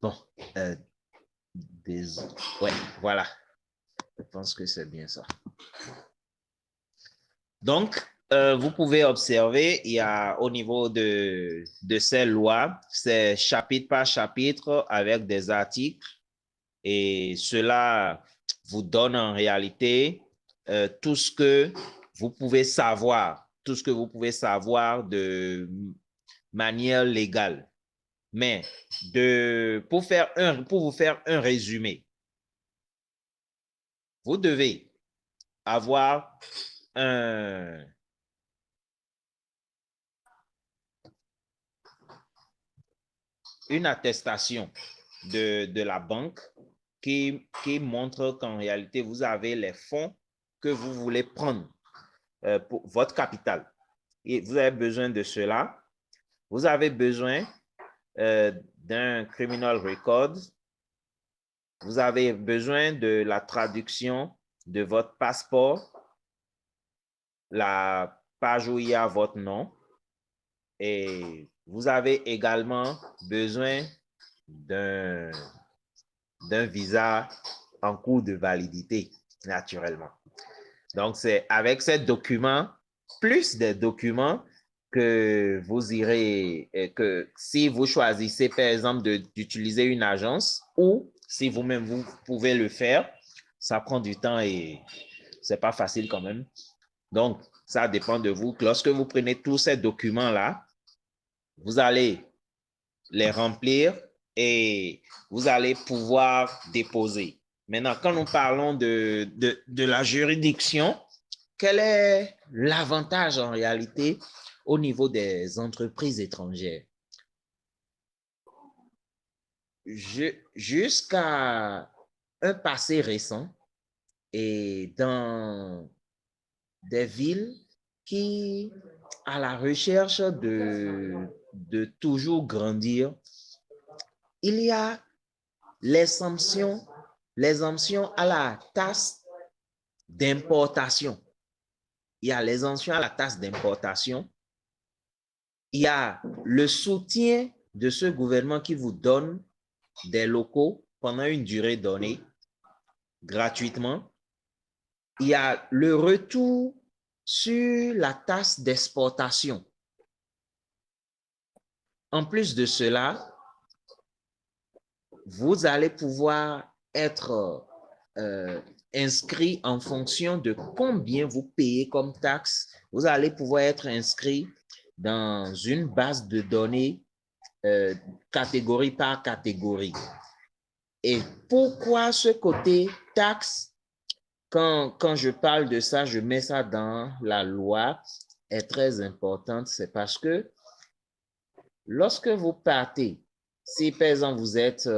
Bon. Ouais, voilà. Je pense que c'est bien ça. Donc, vous pouvez observer, il y a au niveau de ces lois, c'est chapitre par chapitre avec des articles et cela vous donne en réalité tout ce que vous pouvez savoir, de manière légale. Mais pour vous faire un résumé, vous devez avoir une attestation de la banque qui montre qu'en réalité, vous avez les fonds que vous voulez prendre pour votre capital. Et vous avez besoin de cela. Vous avez besoin d'un criminal record. Vous avez besoin de la traduction de votre passeport, la page où il y a votre nom. Et vous avez également besoin d'un visa en cours de validité, naturellement. Donc, c'est avec ces documents, plus des documents, que vous irez, que si vous choisissez, par exemple, d'utiliser une agence ou si vous-même, vous pouvez le faire, ça prend du temps et c'est pas facile quand même. Donc, ça dépend de vous. Lorsque vous prenez tous ces documents-là, vous allez les remplir et vous allez pouvoir déposer. Maintenant, quand nous parlons de la juridiction, quel est l'avantage en réalité au niveau des entreprises étrangères? Jusqu'à un passé récent et dans des villes qui, à la recherche de toujours grandir, il y a l'exemption à la taxe d'importation. Il y a l'exemption à la taxe d'importation. Il y a le soutien de ce gouvernement qui vous donne des locaux pendant une durée donnée, gratuitement. Il y a le retour sur la taxe d'exportation. En plus de cela, vous allez pouvoir être inscrit en fonction de combien vous payez comme taxe. Vous allez pouvoir être inscrit dans une base de données catégorie par catégorie. Et pourquoi ce côté taxe, quand je parle de ça, je mets ça dans la loi, est très importante, c'est parce que lorsque vous partez, si par exemple vous êtes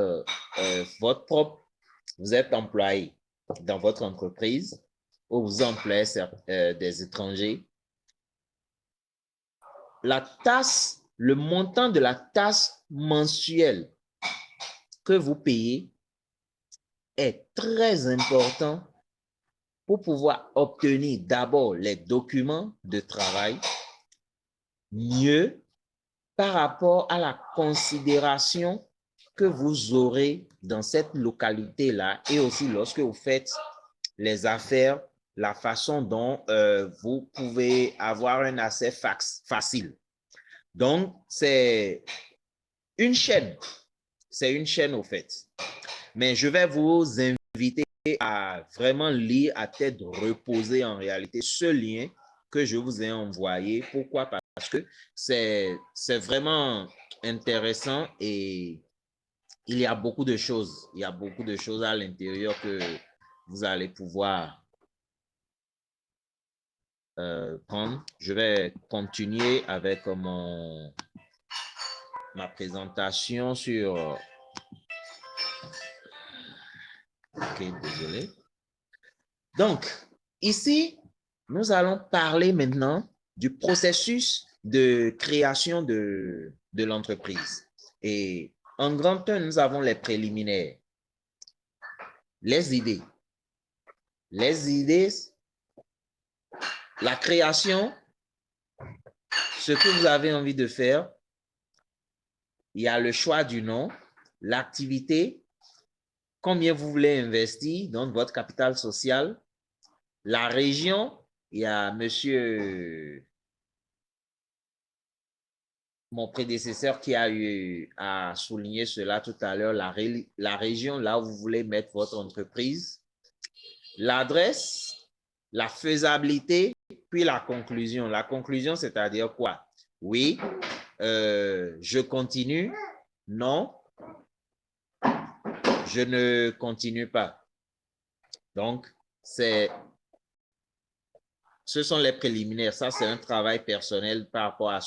vous êtes employé dans votre entreprise ou vous employez des étrangers, la taxe, le montant de la taxe mensuelle que vous payez est très important pour pouvoir obtenir d'abord les documents de travail, mieux par rapport à la considération que vous aurez dans cette localité-là et aussi lorsque vous faites les affaires, la façon dont vous pouvez avoir un accès facile. Donc, c'est une chaîne. C'est une chaîne au fait. Mais je vais vous inviter à vraiment lire à tête reposée en réalité ce lien que je vous ai envoyé. Pourquoi? Parce que c'est vraiment intéressant et il y a beaucoup de choses. Il y a beaucoup de choses à l'intérieur que vous allez pouvoir prendre. Je vais continuer avec ma présentation sur... Ok, désolé. Donc, ici, nous allons parler maintenant du processus de création de l'entreprise. Et en grand 1, nous avons les préliminaires. Les idées. Les idées, la création, ce que vous avez envie de faire. Il y a le choix du nom, l'activité, combien vous voulez investir, donc votre capital social, la région. Il y a monsieur, mon prédécesseur qui a eu à souligner cela tout à l'heure, la région là où vous voulez mettre votre entreprise, l'adresse la faisabilité, puis la conclusion. La conclusion, c'est-à-dire quoi? Oui, je continue. Non, je ne continue pas. Donc, ce sont les préliminaires. Ça, c'est un travail personnel par rapport à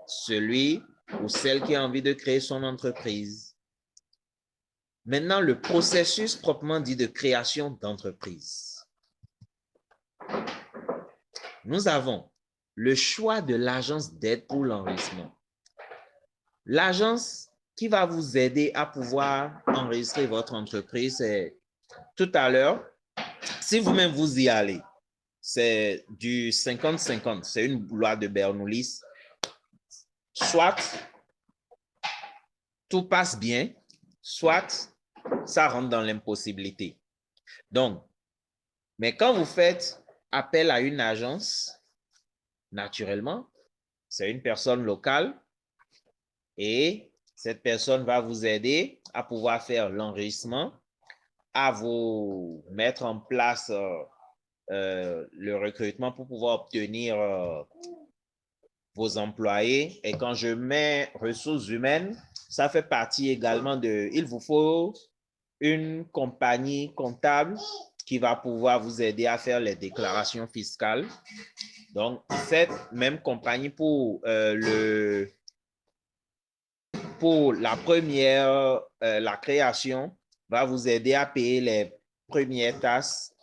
celui ou celle qui a envie de créer son entreprise. Maintenant, le processus proprement dit de création d'entreprise. Nous avons le choix de l'agence d'aide pour l'enregistrement. L'agence qui va vous aider à pouvoir enregistrer votre entreprise, c'est tout à l'heure, si vous-même vous y allez, c'est du 50-50, c'est une loi de Bernoulli. Soit tout passe bien, soit ça rentre dans l'impossibilité. Donc, mais quand vous faites appel à une agence, naturellement, c'est une personne locale et cette personne va vous aider à pouvoir faire l'enregistrement, à vous mettre en place le recrutement pour pouvoir obtenir vos employés. Et quand je mets ressources humaines, ça fait partie également de, il vous faut une compagnie comptable qui va pouvoir vous aider à faire les déclarations fiscales. Donc, cette même compagnie pour la première, la création, va vous aider à payer les premières tasses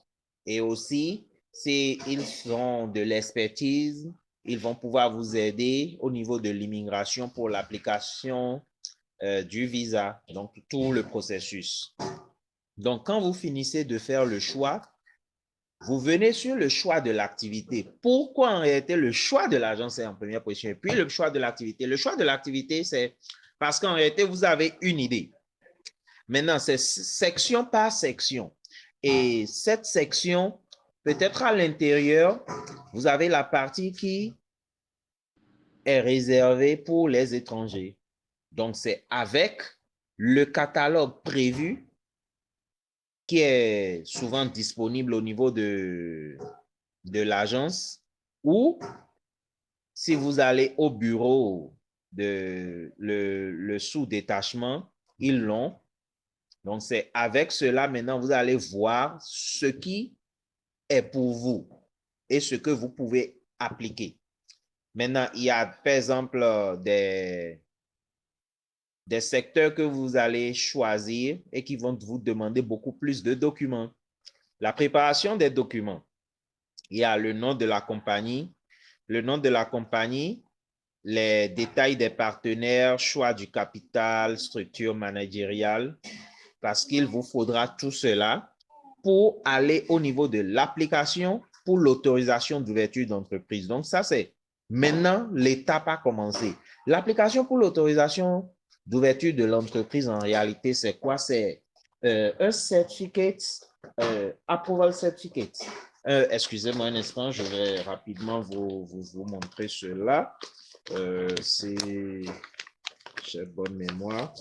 et aussi, s'ils ont de l'expertise, ils vont pouvoir vous aider au niveau de l'immigration pour l'application du visa, donc tout le processus. Donc, quand vous finissez de faire le choix, vous venez sur le choix de l'activité. Pourquoi en réalité le choix de l'agence est en première position et puis le choix de l'activité? Le choix de l'activité, c'est parce qu'en réalité, vous avez une idée. Maintenant, c'est section par section. Et cette section, peut-être à l'intérieur, vous avez la partie qui est réservée pour les étrangers. Donc, c'est avec le catalogue prévu qui est souvent disponible au niveau de l'agence ou si vous allez au bureau de le sous-détachement, ils l'ont. Donc, c'est avec cela, maintenant, vous allez voir ce qui est pour vous et ce que vous pouvez appliquer. Maintenant, il y a, par exemple, des secteurs que vous allez choisir et qui vont vous demander beaucoup plus de documents. La préparation des documents. Il y a le nom de la compagnie, les détails des partenaires, choix du capital, structure managériale, parce qu'il vous faudra tout cela pour aller au niveau de l'application pour l'autorisation d'ouverture d'entreprise. Donc, ça, c'est maintenant l'étape à commencer. L'application pour l'autorisation d'ouverture de l'entreprise, en réalité, c'est quoi? C'est un certificate, approval certificate. Excusez-moi un instant, je vais rapidement vous montrer cela. J'ai bonne mémoire.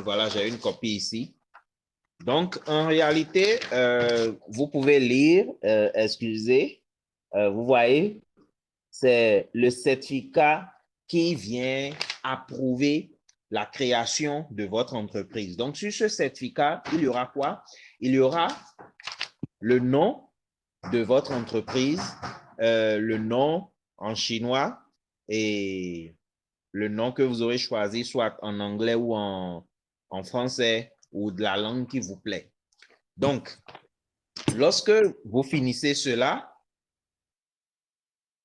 Voilà, j'ai une copie ici. Donc, en réalité, vous pouvez lire, vous voyez, c'est le certificat qui vient approuver la création de votre entreprise. Donc, sur ce certificat, il y aura quoi? Il y aura le nom de votre entreprise, le nom en chinois et le nom que vous aurez choisi, soit en anglais ou en français ou de la langue qui vous plaît. Donc, lorsque vous finissez cela,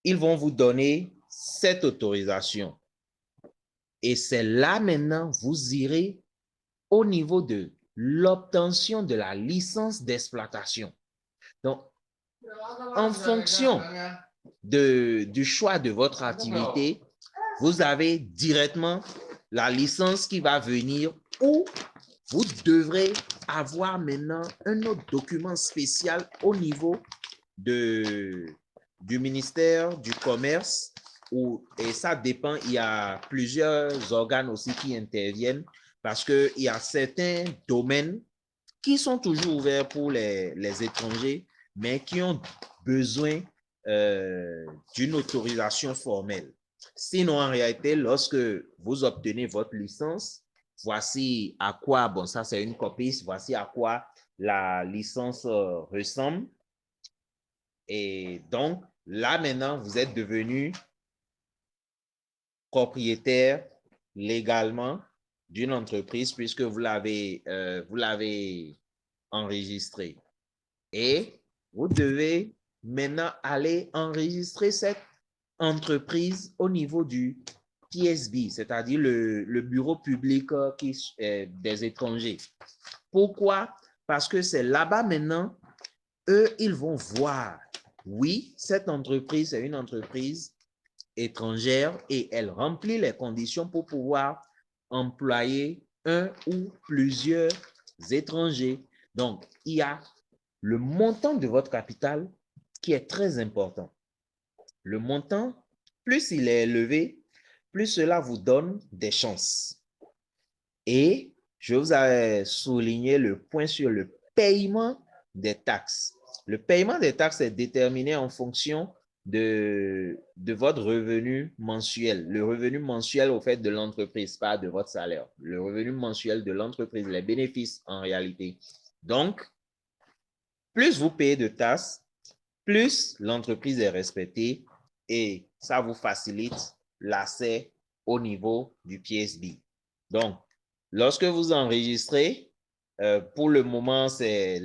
ils vont vous donner cette autorisation. Et c'est là maintenant, vous irez au niveau de l'obtention de la licence d'exploitation. Donc, en fonction du choix de votre activité, vous avez directement la licence qui va venir ou vous devrez avoir maintenant un autre document spécial au niveau du ministère du Commerce et ça dépend, il y a plusieurs organes aussi qui interviennent parce qu'il y a certains domaines qui sont toujours ouverts pour les étrangers, mais qui ont besoin d'une autorisation formelle. Sinon, en réalité, lorsque vous obtenez votre licence, voici à quoi, bon, ça c'est une copie, voici à quoi la licence ressemble. Et donc, là maintenant, vous êtes devenu propriétaire légalement d'une entreprise puisque vous l'avez enregistré. Et vous devez maintenant aller enregistrer cette entreprise au niveau du PSB, c'est-à-dire le bureau public des étrangers. Pourquoi? Parce que c'est là-bas maintenant, eux, ils vont voir, oui, cette entreprise, c'est une entreprise étrangère et elle remplit les conditions pour pouvoir employer un ou plusieurs étrangers. Donc, il y a le montant de votre capital qui est très important. Le montant, plus il est élevé, plus cela vous donne des chances. Et je vous ai souligné le point sur le paiement des taxes. Le paiement des taxes est déterminé en fonction de votre revenu mensuel. Le revenu mensuel au fait de l'entreprise, pas de votre salaire. Le revenu mensuel de l'entreprise, les bénéfices en réalité. Donc, plus vous payez de taxes, plus l'entreprise est respectée et ça vous facilite l'accès au niveau du PSB. Donc, lorsque vous enregistrez, pour le moment, c'est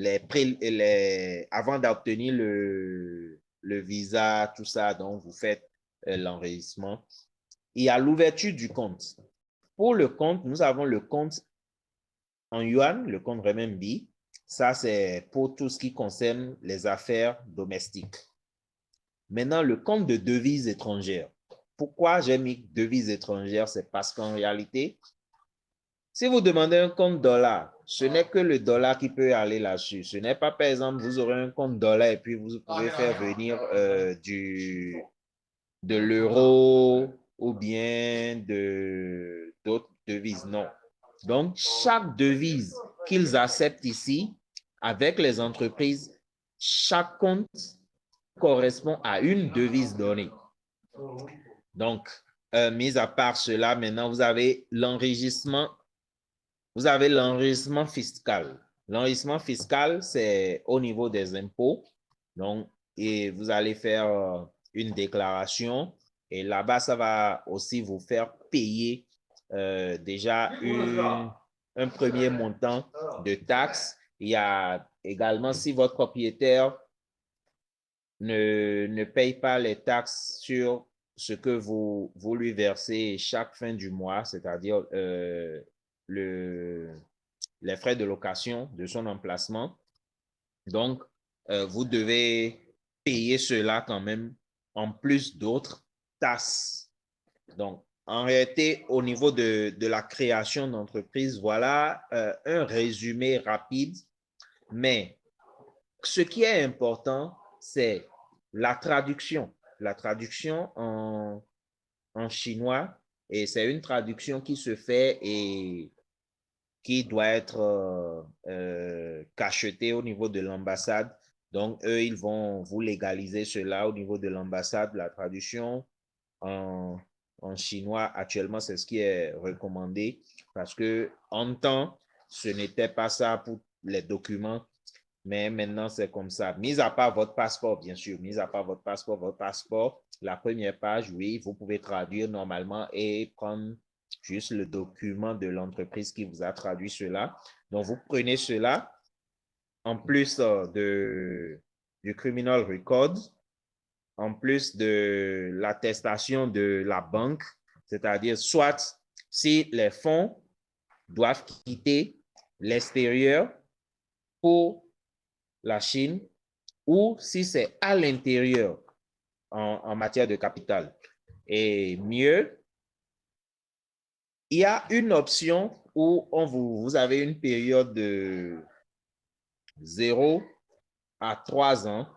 avant d'obtenir le visa, tout ça, donc vous faites l'enregistrement. Il y a l'ouverture du compte. Pour le compte, nous avons le compte en yuan, le compte renminbi. Ça, c'est pour tout ce qui concerne les affaires domestiques. Maintenant, le compte de devises étrangères. Pourquoi j'ai mis devises étrangères? C'est parce qu'en réalité, si vous demandez un compte dollar, ce n'est que le dollar qui peut aller là-dessus. Ce n'est pas, par exemple, vous aurez un compte dollar et puis vous pouvez faire venir de l'euro ou bien d'autres devises. Non. Donc, chaque devise qu'ils acceptent ici, avec les entreprises, chaque compte correspond à une devise donnée. Donc, mis à part cela, maintenant, vous avez l'enregistrement fiscal. L'enregistrement fiscal, c'est au niveau des impôts. Donc, et vous allez faire une déclaration et là-bas, ça va aussi vous faire payer déjà un premier montant de taxes. Il y a également, si votre propriétaire ne paye pas les taxes sur ce que vous lui versez chaque fin du mois, c'est-à-dire les frais de location de son emplacement. Donc, vous devez payer cela quand même en plus d'autres taxes. Donc, en réalité, au niveau de la création d'entreprise, voilà un résumé rapide. Mais ce qui est important, c'est la traduction. La traduction en chinois, et c'est une traduction qui se fait et qui doit être cachetée au niveau de l'ambassade. Donc, eux, ils vont vous légaliser cela au niveau de l'ambassade. La traduction en chinois, actuellement, c'est ce qui est recommandé parce que en temps, ce n'était pas ça pour les documents, mais maintenant, c'est comme ça. Mis à part votre passeport, bien sûr, mis à part votre passeport, la première page, oui, vous pouvez traduire normalement et prendre juste le document de l'entreprise qui vous a traduit cela. Donc, vous prenez cela en plus du criminal record, en plus de l'attestation de la banque, c'est-à-dire soit si les fonds doivent quitter l'extérieur pour la Chine ou si c'est à l'intérieur en matière de capital. Et mieux, il y a une option où vous avez une période de 0 à 3 ans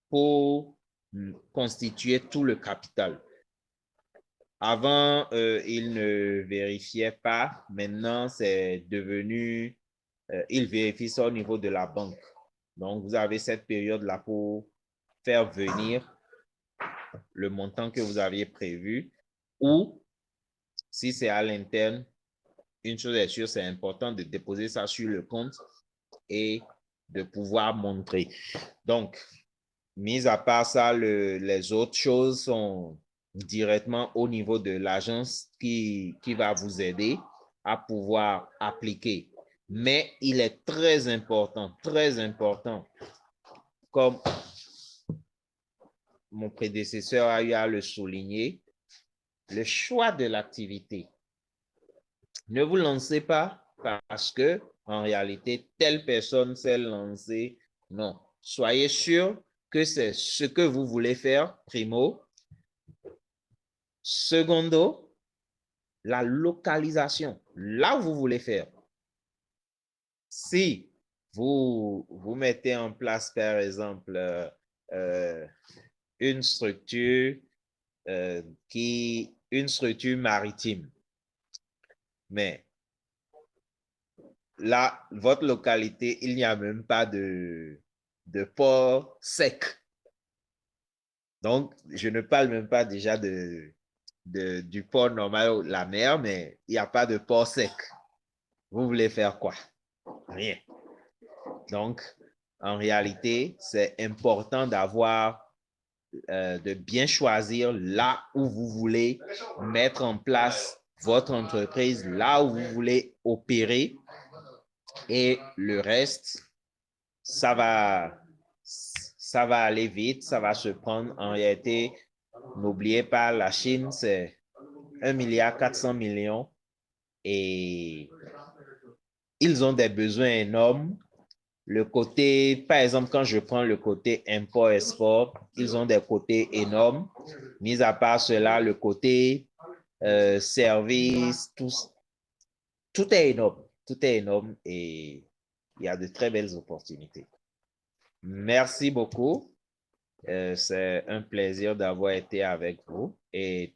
pour constituer tout le capital. Avant, il ne vérifiait pas. Maintenant, c'est devenu, il vérifie ça au niveau de la banque. Donc, vous avez cette période-là pour faire venir le montant que vous aviez prévu, ou si c'est à l'interne, une chose est sûre, c'est important de déposer ça sur le compte et de pouvoir montrer. Donc, mis à part ça, les autres choses sont directement au niveau de l'agence qui va vous aider à pouvoir appliquer. Mais il est très important, comme mon prédécesseur a eu à le souligner, le choix de l'activité. Ne vous lancez pas parce que, en réalité, telle personne s'est lancée. Non. Soyez sûr que c'est ce que vous voulez faire, primo. Secondo, la localisation, là où vous voulez faire. Si vous mettez en place, par exemple, une structure une structure maritime, mais là, votre localité, il n'y a même pas de port sec. Donc, je ne parle même pas déjà du port normal, la mer, mais il n'y a pas de port sec. Vous voulez faire quoi? Rien. Donc, en réalité, c'est important de bien choisir là où vous voulez mettre en place votre entreprise, là où vous voulez opérer. Et le reste, ça va aller vite, ça va se prendre. En réalité, n'oubliez pas, la Chine, c'est 1,4 milliard et ils ont des besoins énormes. Le côté, par exemple, quand je prends le côté import-export, ils ont des côtés énormes. Mis à part cela, le côté service, tout est énorme. Tout est énorme et il y a de très belles opportunités. Merci beaucoup. C'est un plaisir d'avoir été avec vous. Et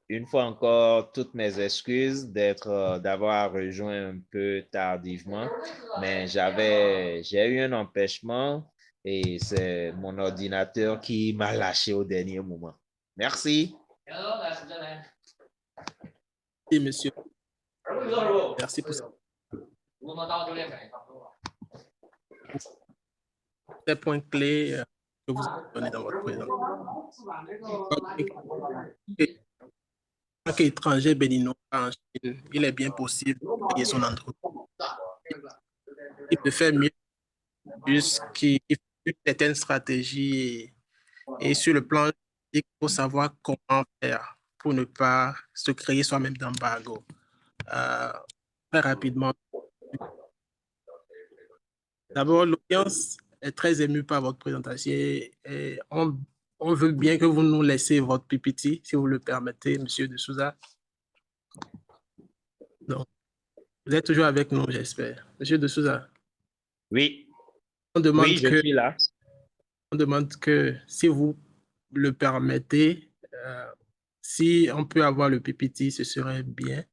une fois encore, toutes mes excuses d'avoir rejoint un peu tardivement, mais j'ai eu un empêchement et c'est mon ordinateur qui m'a lâché au dernier moment. Merci. Et monsieur, merci pour ces points clés que vous avez donnés dans votre présentation. En tant qu'étranger béninois en Chine, il est bien possible de créer son entreprise. Il peut faire mieux, puisqu'il faut une certaine stratégie et sur le plan, il faut savoir comment faire pour ne pas se créer soi-même d'embargo. Très rapidement. D'abord, l'audience est très émue par votre présentation et on veut bien que vous nous laissiez votre PPT, si vous le permettez, Monsieur de Souza. Donc, vous êtes toujours avec nous, j'espère. Monsieur de Souza. Oui. On demande Oui, je suis là. On demande que, si vous le permettez, si on peut avoir le PPT, ce serait bien.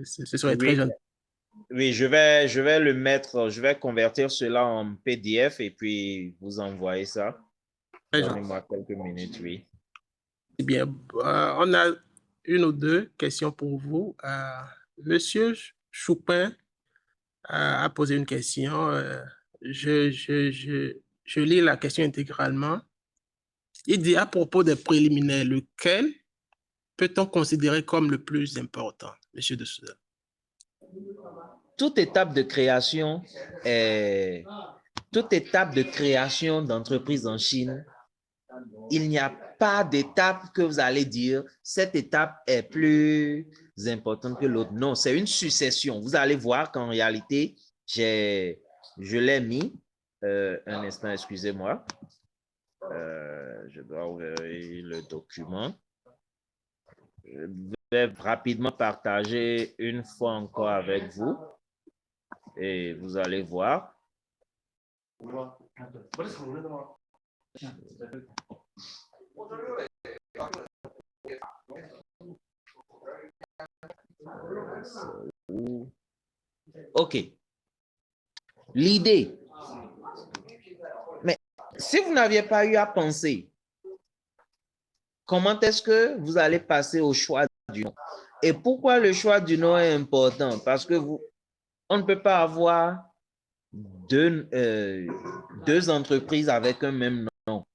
Ce serait très gentil. Oui, je vais le mettre, je vais convertir cela en PDF et puis vous envoyer ça. Donnez-moi quelques minutes, oui. Eh bien, on a une ou deux questions pour vous. Monsieur Choupin a posé une question. Je lis la question intégralement. Il dit, à propos des préliminaires, lequel peut-on considérer comme le plus important, Monsieur de Souza? Toute étape de création d'entreprise en Chine, il n'y a pas d'étape que vous allez dire, cette étape est plus importante que l'autre. Non, c'est une succession. Vous allez voir qu'en réalité, je l'ai mis. Un instant, excusez-moi. Je dois ouvrir le document. Je vais rapidement partager une fois encore avec vous et vous allez voir. OK. L'idée. Mais si vous n'aviez pas eu à penser, comment est-ce que vous allez passer au choix du nom? Et pourquoi le choix du nom est important? Parce que on ne peut pas avoir deux entreprises avec un même nom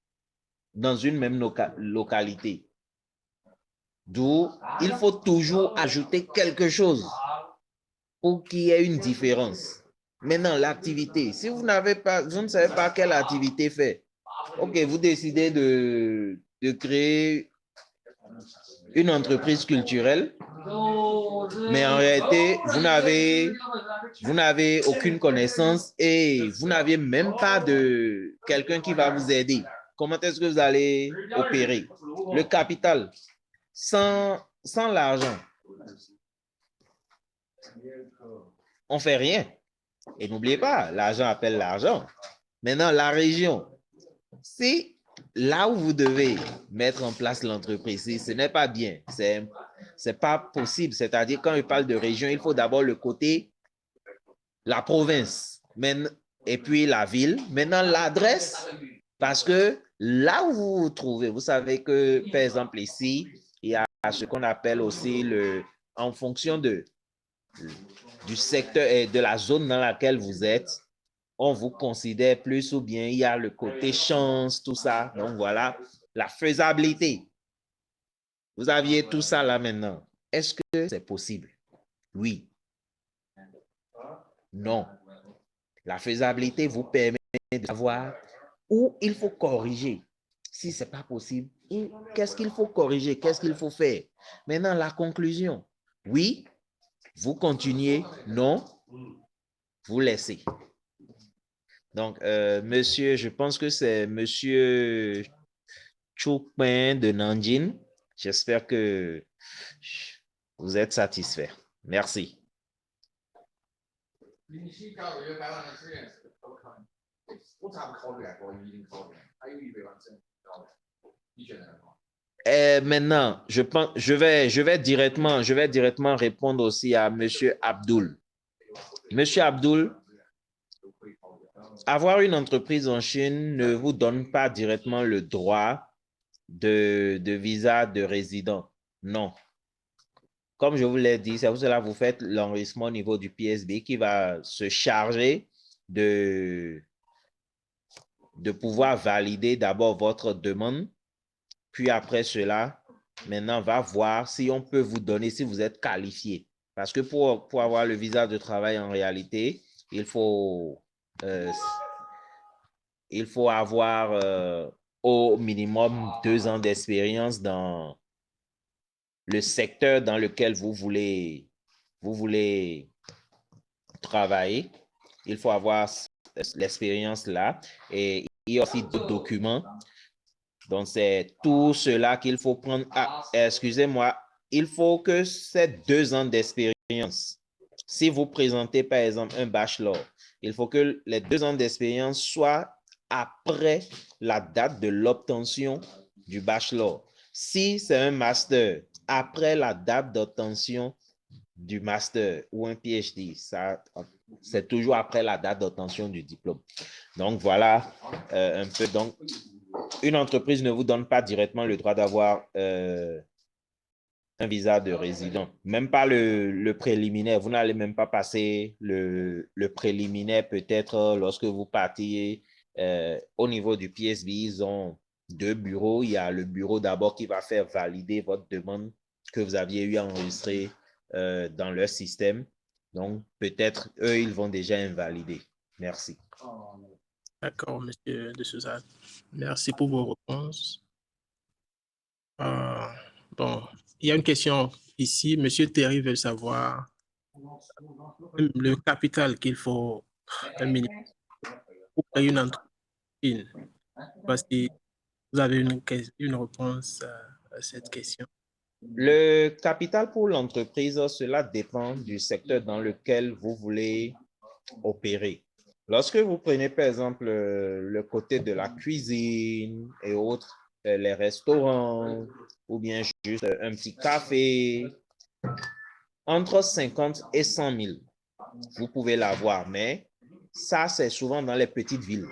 dans une même localité. D'où il faut toujours ajouter quelque chose pour qu'il y ait une différence. Maintenant, l'activité. Si vous ne savez pas quelle activité faire, OK, vous décidez de créer une entreprise culturelle, mais en réalité, vous n'avez aucune connaissance et vous n'avez même pas de quelqu'un qui va vous aider. Comment est-ce que vous allez opérer? Le capital, sans l'argent, on ne fait rien. Et n'oubliez pas, l'argent appelle l'argent. Maintenant, la région, si là où vous devez mettre en place l'entreprise, ce n'est pas bien, c'est pas possible. C'est-à-dire, quand je parle de région, il faut d'abord le côté, la province, et puis la ville. Maintenant, l'adresse, parce que là où vous vous trouvez, vous savez que, par exemple, ici, il y a ce qu'on appelle aussi en fonction du secteur et de la zone dans laquelle vous êtes, on vous considère plus ou bien il y a le côté chance, tout ça. Donc voilà, la faisabilité. Vous aviez tout ça là maintenant. Est-ce que c'est possible? Oui. Non. La faisabilité vous permet d'avoir où il faut corriger. Si ce n'est pas possible, qu'est-ce qu'il faut corriger? Qu'est-ce qu'il faut faire? Maintenant, la conclusion. Oui, vous continuez. Non, vous laissez. Donc, monsieur, je pense que c'est monsieur Chupin de Nanjing. J'espère que vous êtes satisfait. Merci. Et maintenant, je vais directement répondre aussi à monsieur Abdul. Monsieur Abdul, avoir une entreprise en Chine ne vous donne pas directement le droit de visa de résident. Non. Comme je vous l'ai dit, c'est pour cela que vous faites l'enregistrement au niveau du PSB qui va se charger de pouvoir valider d'abord votre demande. Puis après cela, maintenant, va voir si on peut vous donner, si vous êtes qualifié. Parce que pour avoir le visa de travail en réalité, il faut avoir au minimum 2 ans d'expérience dans le secteur dans lequel vous voulez travailler. Il faut avoir l'expérience là. Et il y a aussi d'autres documents. Donc, c'est tout cela qu'il faut prendre. Ah, excusez-moi. Il faut que ces 2 ans d'expérience, si vous présentez par exemple un bachelor, il faut que les 2 ans d'expérience soient après la date de l'obtention du bachelor. Si c'est un master, après la date d'obtention du master ou un PhD, c'est toujours après la date d'obtention du diplôme. Donc, voilà un peu. Donc, une entreprise ne vous donne pas directement le droit d'avoir un visa de résident. Même pas le préliminaire. Vous n'allez même pas passer le préliminaire peut-être lorsque vous partez au niveau du PSB. Ils ont 2 bureaux. Il y a le bureau d'abord qui va faire valider votre demande que vous aviez eu à enregistrer dans leur système. Donc, peut-être eux, ils vont déjà invalider. Merci. D'accord, monsieur de Souza. Merci pour vos réponses. Bon, il y a une question ici. Monsieur Terry veut savoir le capital qu'il faut un minimum pour créer une entreprise. Parce que vous avez une réponse à cette question. Le capital pour l'entreprise, cela dépend du secteur dans lequel vous voulez opérer. Lorsque vous prenez, par exemple, le côté de la cuisine et autres, les restaurants ou bien juste un petit café, entre 50 et 100 000. Vous pouvez l'avoir, mais ça, c'est souvent dans les petites villes.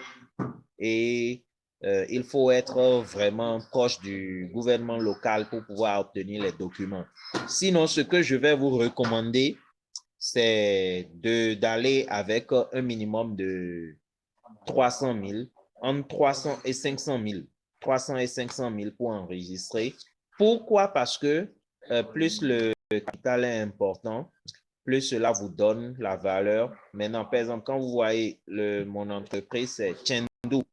Et il faut être vraiment proche du gouvernement local pour pouvoir obtenir les documents. Sinon, ce que je vais vous recommander, c'est d'aller avec un minimum de 300 000, entre 300 et 500 000. 300 et 500 000 pour enregistrer. Pourquoi? Parce que plus le capital est important, plus cela vous donne la valeur. Maintenant, par exemple, quand vous voyez mon entreprise, c'est Chengdu.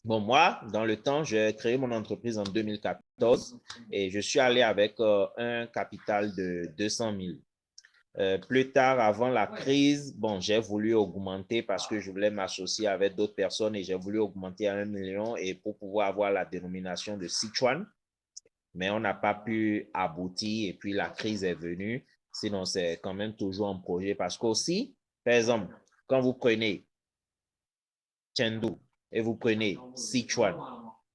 Bon, moi, dans le temps, j'ai créé mon entreprise en 2014 et je suis allé avec un capital de 200 000. Plus tard, avant la crise, bon, j'ai voulu augmenter parce que je voulais m'associer avec d'autres personnes et j'ai voulu augmenter à 1 million et pour pouvoir avoir la dénomination de Sichuan. Mais on n'a pas pu aboutir et puis la crise est venue. Sinon, c'est quand même toujours un projet parce qu'aussi, par exemple, quand vous prenez Chengdu et vous prenez Sichuan,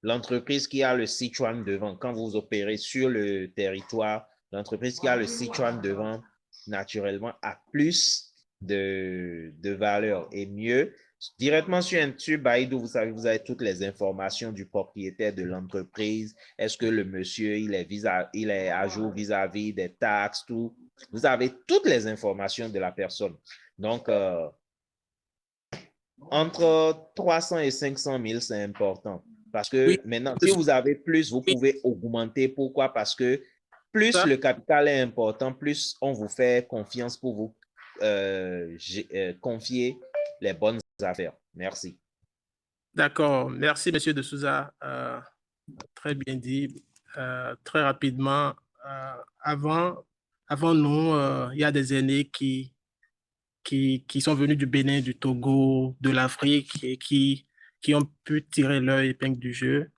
l'entreprise qui a le Sichuan devant, quand vous opérez sur le territoire, l'entreprise qui a le Sichuan devant, naturellement, a plus de valeur et mieux. Directement sur un tube Baidu, vous savez, vous avez toutes les informations du propriétaire de l'entreprise. Est-ce que le monsieur, il est à jour vis-à-vis des taxes, tout. Vous avez toutes les informations de la personne. Donc, entre 300 et 500 000, c'est important. Parce que Oui, maintenant, si vous avez plus, vous oui, pouvez augmenter. Pourquoi? Parce que plus ça. le capital est important, plus on vous fait confiance pour vous confier les bonnes affaires. Merci. D'accord. Merci, Monsieur de Souza. Très bien dit. Très rapidement, avant nous, il y a des aînés qui sont venus du Bénin, du Togo, de l'Afrique et qui ont pu tirer leur épingle du jeu.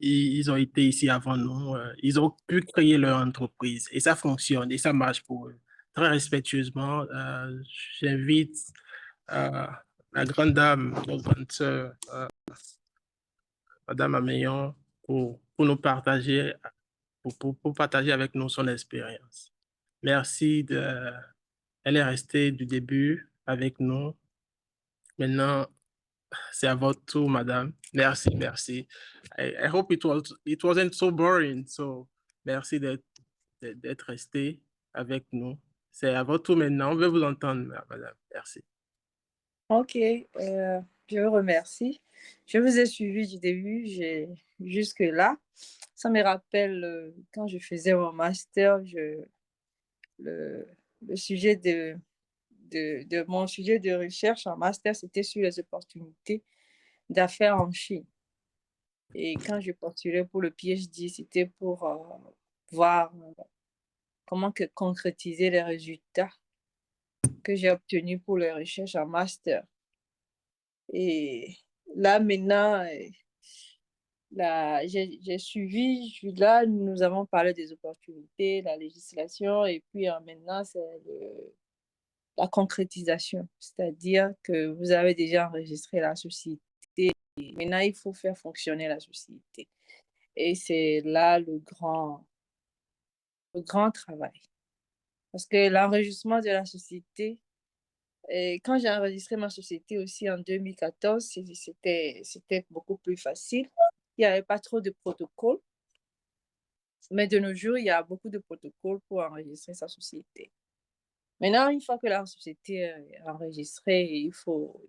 Ils ont été ici avant nous. Ils ont pu créer leur entreprise et ça fonctionne et ça marche pour eux. Très respectueusement, j'invite euh, la grande dame, notre grande sœur, Madame Ameillon, pour nous partager, pour partager avec nous son expérience. Merci elle est restée du début avec nous. Maintenant, c'est à votre tour, madame. Merci, merci. I hope it wasn't so boring. So, merci d'être resté avec nous. C'est à votre tour maintenant. On veut vous entendre, madame. Merci. Ok, je vous remercie. Je vous ai suivi du début jusque-là. Ça me rappelle quand je faisais mon master, le sujet de mon sujet de recherche en master, c'était sur les opportunités d'affaires en Chine. Et quand je postulais pour le PhD, c'était pour voir comment concrétiser les résultats que j'ai obtenus pour les recherches en master. Et là, maintenant, j'ai suivi, là, nous avons parlé des opportunités, la législation, et puis maintenant, c'est la concrétisation, c'est-à-dire que vous avez déjà enregistré la société, et maintenant, il faut faire fonctionner la société. Et c'est là le grand travail. Parce que l'enregistrement de la société, et quand j'ai enregistré ma société aussi en 2014, c'était beaucoup plus facile. Il n'y avait pas trop de protocoles. Mais de nos jours, il y a beaucoup de protocoles pour enregistrer sa société. Maintenant, une fois que la société est enregistrée, il faut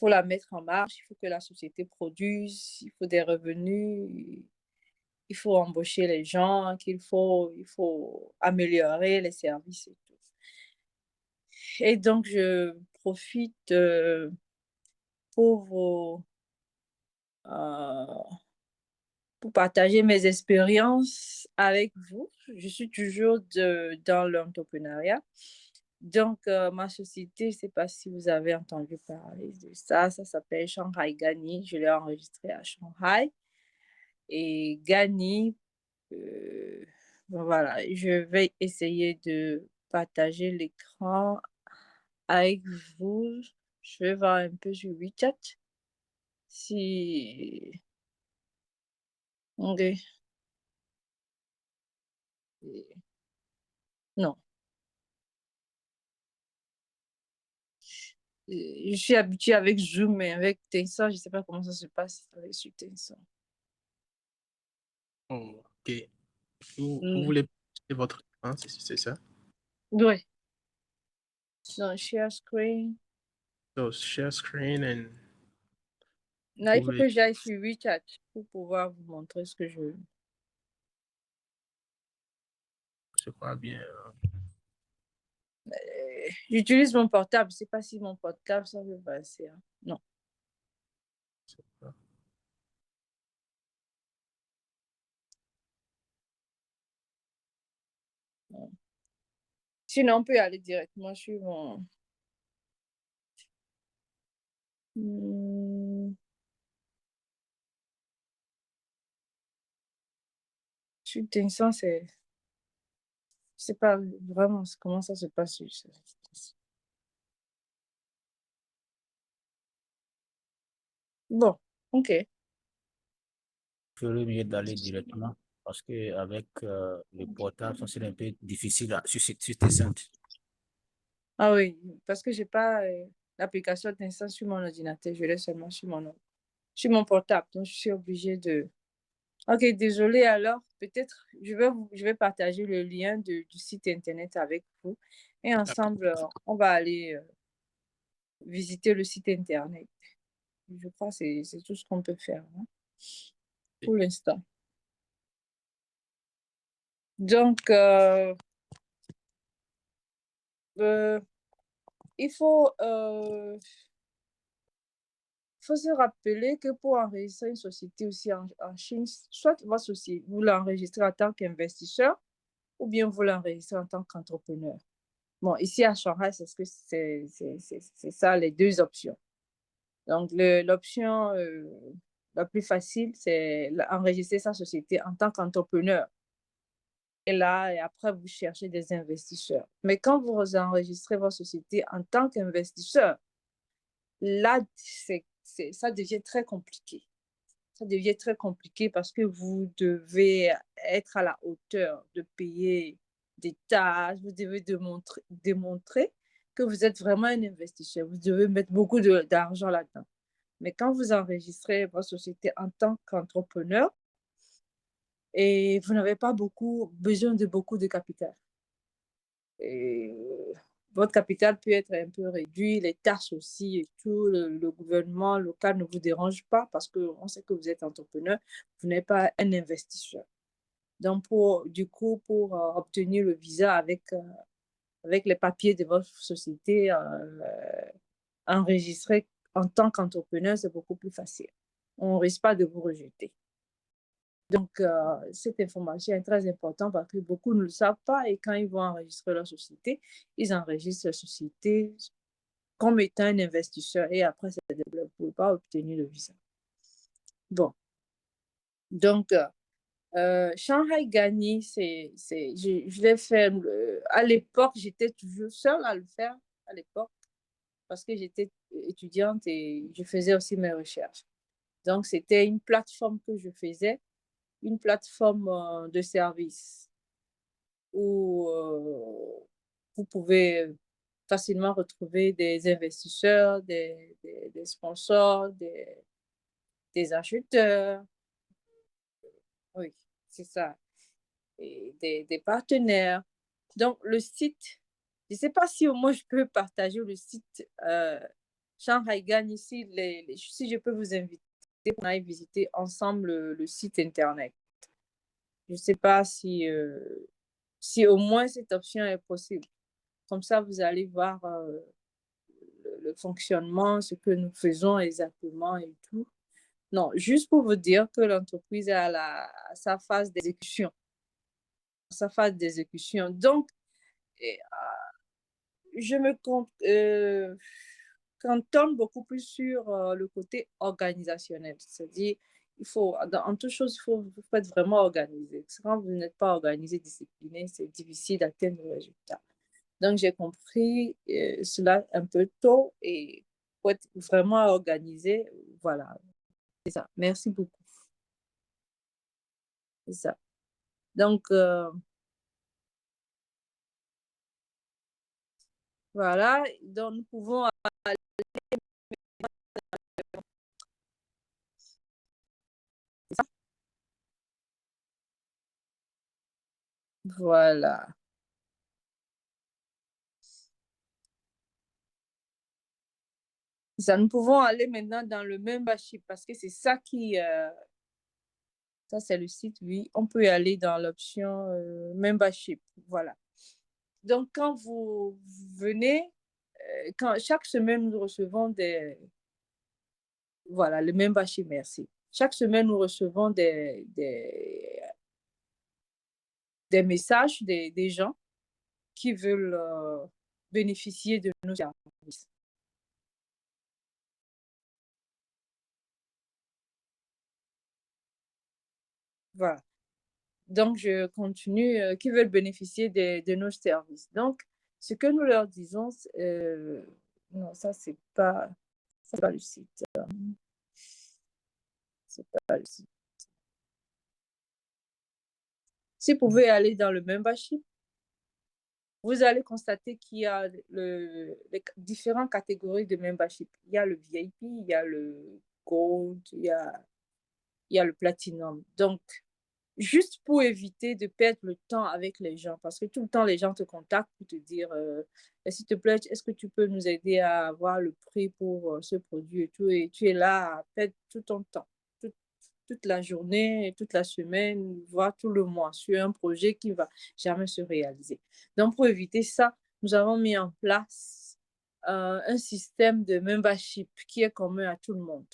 la mettre en marche, il faut que la société produise, il faut des revenus, il faut embaucher les gens, il faut améliorer les services et tout. Et donc, je profite pour pour partager mes expériences avec vous. Je suis toujours dans l'entrepreneuriat. Donc, ma société, je ne sais pas si vous avez entendu parler de ça. Ça s'appelle Shanghai Gani. Je l'ai enregistré à Shanghai. Et Gani, voilà, je vais essayer de partager l'écran avec vous. Je vais voir un peu sur WeChat si... Ok. Non. Je suis habituée avec Zoom, mais avec Tencent, je ne sais pas comment ça se passe avec sur Tencent. Oh, OK. Vous Mm. voulez partager votre écran, c'est ça? Oui. Donc, share screen. So, share screen and Là, il faut pouvez, que j'aille sur WeChat pour pouvoir vous montrer ce que je... je crois bien. J'utilise mon portable. Je ne sais pas si mon portable, ça veut passer. Hein. Non. Non. Sinon, on peut aller directement sur mon... Sur Tencent, c'est... Je sais pas vraiment comment ça se passe sur ça. Bon, OK. ferait mieux d'aller directement parce que avec le portable, ça serait un peu difficile sur tes centres. Ah oui, parce que j'ai pas l'application Tencent sur mon ordinateur. Je l'ai seulement sur mon portable. Donc, je suis obligée de... OK, désolé. Alors, peut-être, je vais partager le lien du site Internet avec vous. Et ensemble, on va aller visiter le site Internet. Je crois que c'est tout ce qu'on peut faire hein, pour l'instant. Donc, il faut se rappeler que pour enregistrer une société aussi en Chine, soit votre société, vous l'enregistrez en tant qu'investisseur ou bien vous l'enregistrez en tant qu'entrepreneur. Bon, ici à Shanghai, c'est ça les deux options. Donc, l'option la plus facile, c'est enregistrer sa société en tant qu'entrepreneur. Et là, et après, vous cherchez des investisseurs. Mais quand vous enregistrez votre société en tant qu'investisseur, là, ça devient très compliqué. Ça devient très compliqué parce que vous devez être à la hauteur de payer des tâches, vous devez démontrer que vous êtes vraiment un investisseur. Vous devez mettre beaucoup d'argent là-dedans. Mais quand vous enregistrez votre société en tant qu'entrepreneur, et vous n'avez pas besoin de beaucoup de capital. Et votre capital peut être un peu réduit, les taxes aussi et tout, le gouvernement local ne vous dérange pas parce qu'on sait que vous êtes entrepreneur, vous n'êtes pas un investisseur. Donc, pour obtenir le visa avec les papiers de votre société enregistrée en tant qu'entrepreneur, c'est beaucoup plus facile. On ne risque pas de vous rejeter. Donc, cette information est très importante parce que beaucoup ne le savent pas et quand ils vont enregistrer leur société, ils enregistrent la société comme étant un investisseur et après, vous ne pouvez pas obtenir le visa. Bon, donc, Shanghai Gani, je l'ai fait, à l'époque, j'étais toujours seule à le faire à l'époque parce que j'étais étudiante et je faisais aussi mes recherches. Donc, c'était une plateforme que je faisais, une plateforme de service où vous pouvez facilement retrouver des investisseurs, des sponsors, des acheteurs. Oui, c'est ça. Et des partenaires. Donc, le site, je ne sais pas si au moins je peux partager le site Shanghai Gan ici, si je peux vous inviter pour aller visiter ensemble le site Internet. Je ne sais pas si au moins cette option est possible. Comme ça, vous allez voir le fonctionnement, ce que nous faisons exactement et tout. Non, juste pour vous dire que l'entreprise est à sa phase d'exécution. Sa phase d'exécution. Donc, je me cantonne beaucoup plus sur le côté organisationnel. C'est-à-dire, en toute chose, il faut être vraiment organisé. Quand vous n'êtes pas organisé, discipliné, c'est difficile d'atteindre le résultat. Donc, j'ai compris cela un peu tôt et pour être vraiment organisé, voilà, c'est ça. Merci beaucoup. C'est ça. Donc, Voilà, donc nous pouvons aller. Voilà. Ça, nous pouvons aller maintenant dans le membership parce que c'est ça qui, ça c'est le site, oui. On peut y aller dans l'option membership. Voilà. Donc, quand vous venez, chaque semaine, nous recevons voilà, le membership, merci. Chaque semaine, nous recevons des messages des gens qui veulent bénéficier de nos services. Voilà. Donc, je continue, qui veulent bénéficier de nos services. Donc, ce que nous leur disons, non, ça, c'est pas le site. C'est pas le site. Si vous pouvez aller dans le membership, vous allez constater qu'il y a les différentes catégories de membership. Il y a le VIP, il y a le Gold, il y a le Platinum. Donc, juste pour éviter de perdre le temps avec les gens, parce que tout le temps, les gens te contactent pour te dire, s'il te plaît, est-ce que tu peux nous aider à avoir le prix pour ce produit et tout, et tu es là à perdre tout ton temps, toute la journée, toute la semaine, voire tout le mois, sur un projet qui ne va jamais se réaliser. Donc, pour éviter ça, nous avons mis en place un système de membership qui est commun à tout le monde.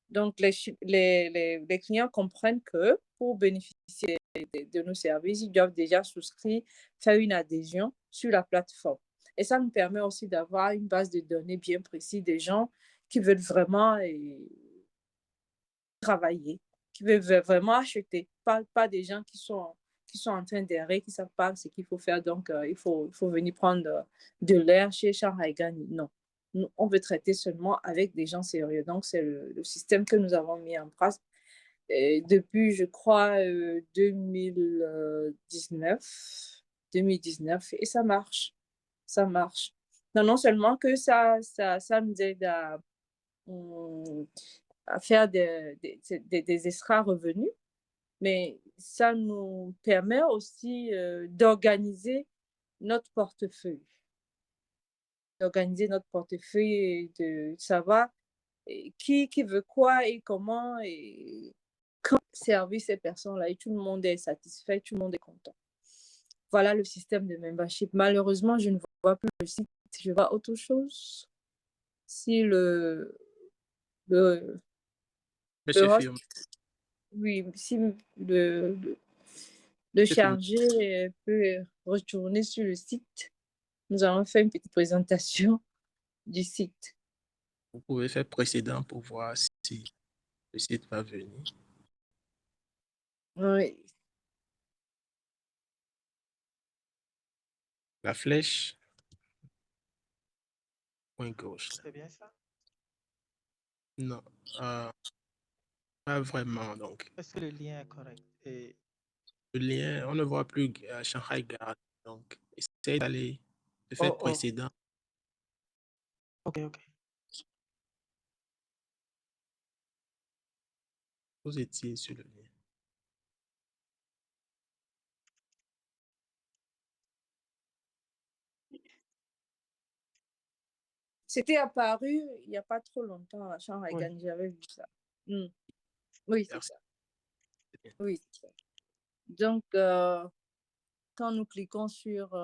Donc, les clients comprennent que pour bénéficier de nos services, ils doivent déjà souscrire, faire une adhésion sur la plateforme. Et ça nous permet aussi d'avoir une base de données bien précise des gens qui veulent vraiment travailler, qui veulent vraiment acheter, pas des gens qui sont en train d'errer, qui ne savent pas ce qu'il faut faire. Donc, il faut venir prendre de l'air chez Shanghai Gani. Non. On veut traiter seulement avec des gens sérieux. Donc, c'est le système que nous avons mis en place depuis, je crois, 2019. Et ça marche. Ça marche. Non seulement que ça nous aide à faire des extra revenus, mais ça nous permet aussi d'organiser notre portefeuille. D'organiser notre portefeuille et de savoir qui veut quoi et comment et quand servir ces personnes-là. Et tout le monde est satisfait, tout le monde est content. Voilà le système de membership. Malheureusement, je ne vois plus le site, je vois autre chose. Si le Monsieur host, Firmin. oui, si le chargé peut retourner sur le site. Nous allons faire une petite présentation du site. Vous pouvez faire précédent pour voir si le site va venir. Oui. La flèche. Point gauche. C'est bien ça? Non, pas vraiment. Donc, Est-ce que le lien est correct? Et le lien, on ne voit plus Shanghai Gare. Donc, essayez d'aller de faire oh, précédent. ok. Vous étiez sur le lien. C'était apparu il n'y a pas trop longtemps à Shanghai Oui. Gani, j'avais vu ça. Oui, c'est Merci. ça. Oui, c'est ça. Donc, quand nous cliquons sur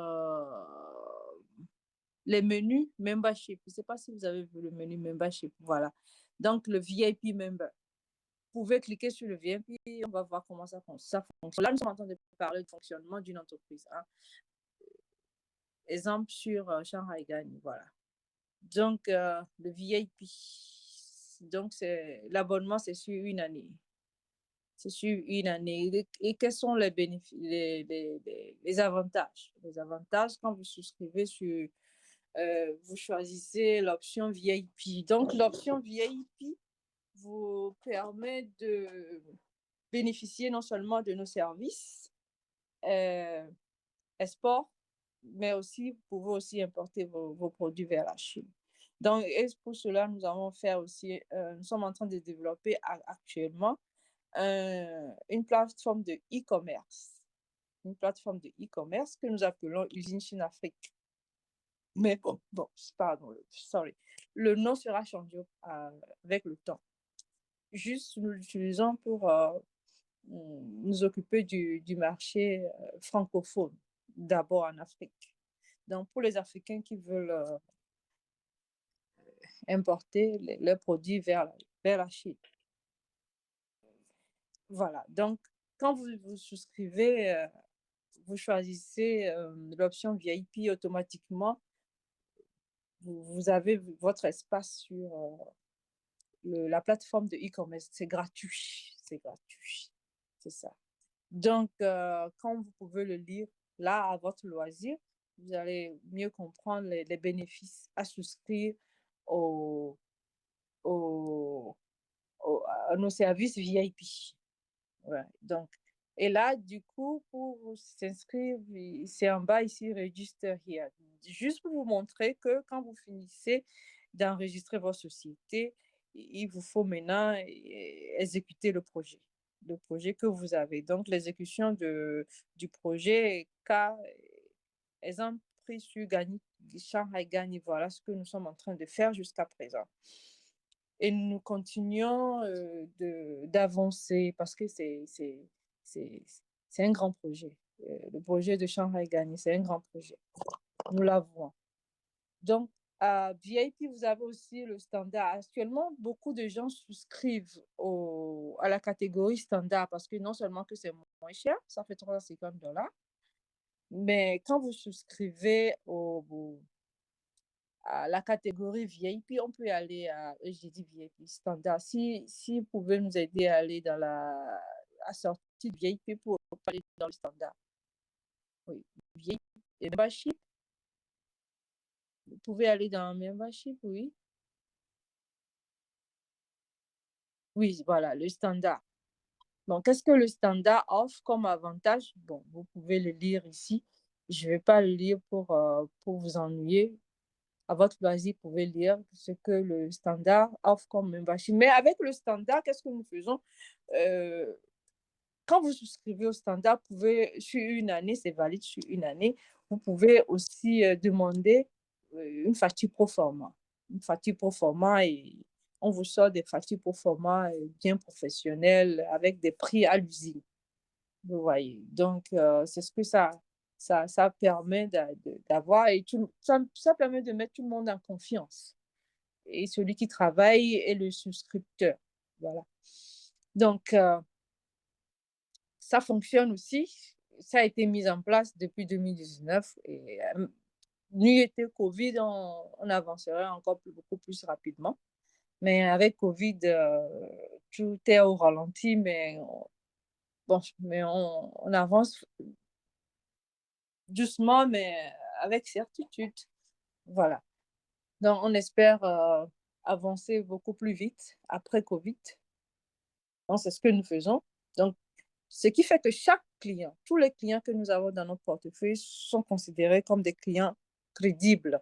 les menus membership, je ne sais pas si vous avez vu le menu membership, voilà. Donc, le VIP member. Vous pouvez cliquer sur le VIP, on va voir comment ça fonctionne. Là, nous sommes en train de parler du fonctionnement d'une entreprise. Hein. Exemple sur Shanghai Gani, voilà. Donc, le VIP, donc l'abonnement, c'est sur une année. C'est sur une année. Et quels sont les bénéfices, les avantages? Les avantages, quand vous souscrivez sur, vous choisissez l'option VIP. Donc, l'option VIP vous permet de bénéficier non seulement de nos services, export, mais aussi, vous pouvez aussi importer vos produits vers la Chine. Donc, et pour cela, nous avons fait aussi, nous sommes en train de développer actuellement une plateforme de e-commerce. Une plateforme de e-commerce que nous appelons Usine Chine Afrique. Mais bon, pardon, sorry. Le nom sera changé avec le temps. Juste, nous l'utilisons pour nous occuper du marché francophone, d'abord en Afrique. Donc, pour les Africains qui veulent importer leurs produits vers la Chine. Voilà. Donc, quand vous souscrivez, vous choisissez l'option VIP automatiquement. Vous avez votre espace sur la plateforme de e-commerce. C'est gratuit. C'est gratuit. C'est ça. Donc, quand vous pouvez le lire là à votre loisir, vous allez mieux comprendre les bénéfices à souscrire à nos services VIP. Ouais, donc, et là, du coup, pour s'inscrire, c'est en bas ici, Register here. Juste pour vous montrer que quand vous finissez d'enregistrer votre société, il vous faut maintenant exécuter le projet que vous avez. Donc, l'exécution du projet, car exemple pris sur Shanghai Gani, voilà ce que nous sommes en train de faire jusqu'à présent. Et nous continuons d'avancer parce que c'est un grand projet. Le projet de Shanghai Gani, c'est un grand projet. Nous l'avons. Donc, à VIP, vous avez aussi le standard. Actuellement, beaucoup de gens souscrivent à la catégorie standard parce que non seulement que c'est moins cher, ça fait $350, mais quand vous souscrivez à la catégorie VIP, on peut aller j'ai dit VIP standard. Si vous pouvez nous aider à aller dans la sortie de VIP pour aller dans le standard. Oui, VIP et membership. Vous pouvez aller dans membership, oui. Oui, voilà, le standard. Donc, qu'est-ce que le standard offre comme avantage? Bon, vous pouvez le lire ici. Je ne vais pas le lire pour vous ennuyer. À votre loisir, vous pouvez lire ce que le standard offre comme membership. Mais avec le standard, qu'est-ce que nous faisons? Quand vous souscrivez au standard, vous pouvez, sur une année, c'est valide sur une année, vous pouvez aussi demander une facture pro forma. Une facture pro forma et on vous sort des factures pro forma bien professionnelles avec des prix à l'usine. Vous voyez. Donc, c'est ce que ça permet d'avoir et ça permet de mettre tout le monde en confiance. Et celui qui travaille est le souscripteur. Voilà. Donc, ça fonctionne aussi. Ça a été mis en place depuis 2019 et n'eût été Covid, on avancerait encore beaucoup plus rapidement. Mais avec Covid, tout est au ralenti, mais on avance doucement, mais avec certitude. Voilà. Donc, on espère avancer beaucoup plus vite après Covid. Donc, c'est ce que nous faisons. Donc, ce qui fait que chaque client, tous les clients que nous avons dans notre portefeuille sont considérés comme des clients crédibles.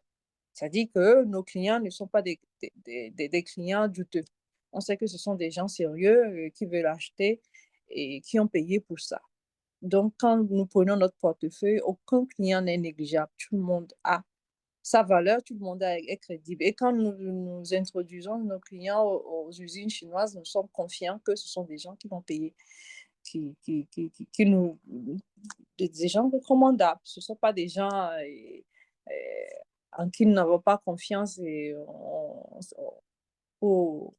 C'est-à-dire que nos clients ne sont pas des clients douteux. On sait que ce sont des gens sérieux qui veulent acheter et qui ont payé pour ça. Donc, quand nous prenons notre portefeuille, aucun client n'est négligeable. Tout le monde a sa valeur, tout le monde est crédible. Et quand nous introduisons nos clients aux usines chinoises, nous sommes confiants que ce sont des gens qui vont payer, des gens recommandables. Ce ne sont pas des gens en qui nous n'avons pas confiance et pour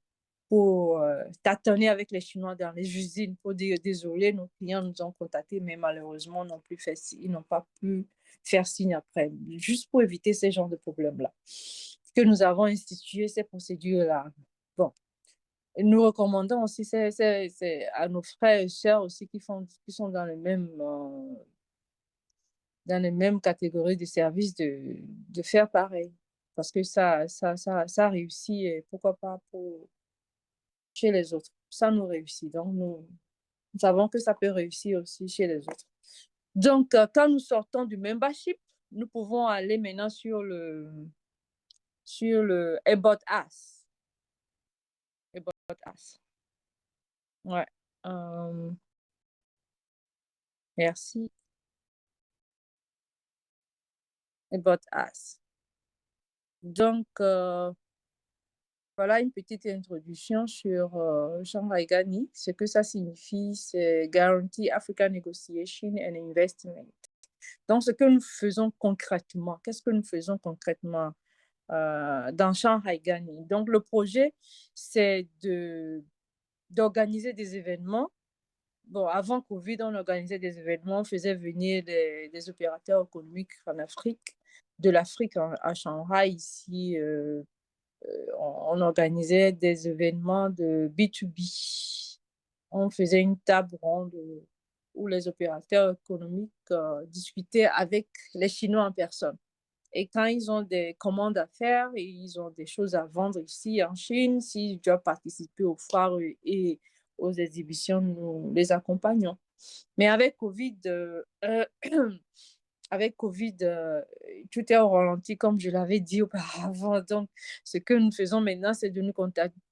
tâtonner avec les Chinois dans les usines pour dire désolé, nos clients nous ont contactés, mais malheureusement, ils n'ont pas pu faire signe après, juste pour éviter ce genre de problèmes-là. Que nous avons institué ces procédures-là. Bon. Et nous recommandons aussi c'est à nos frères et sœurs aussi qui sont dans les mêmes catégories de services de faire pareil. Parce que ça réussit et pourquoi pas chez les autres. Ça nous réussit. Donc, nous savons que ça peut réussir aussi chez les autres. Donc, quand nous sortons du membership, nous pouvons aller maintenant sur le About Us. About Us. Ouais. Merci. About Us. Donc, voilà une petite introduction sur Shanghai GANI. Ce que ça signifie, c'est Guarantee Africa Negotiation and Investment. Donc, ce que nous faisons concrètement, qu'est-ce que nous faisons concrètement dans Shanghai GANI? Donc, le projet, c'est d'organiser des événements. Bon, avant Covid, on organisait des événements, on faisait venir des opérateurs économiques en Afrique, de l'Afrique à Shanghai, ici, on organisait des événements de B2B. On faisait une table ronde où les opérateurs économiques discutaient avec les Chinois en personne. Et quand ils ont des commandes à faire et ils ont des choses à vendre ici en Chine, s'ils doivent participer aux foires et aux exhibitions, nous les accompagnons. Mais avec Covid, tout est au ralenti, comme je l'avais dit auparavant. Donc, ce que nous faisons maintenant, c'est de nous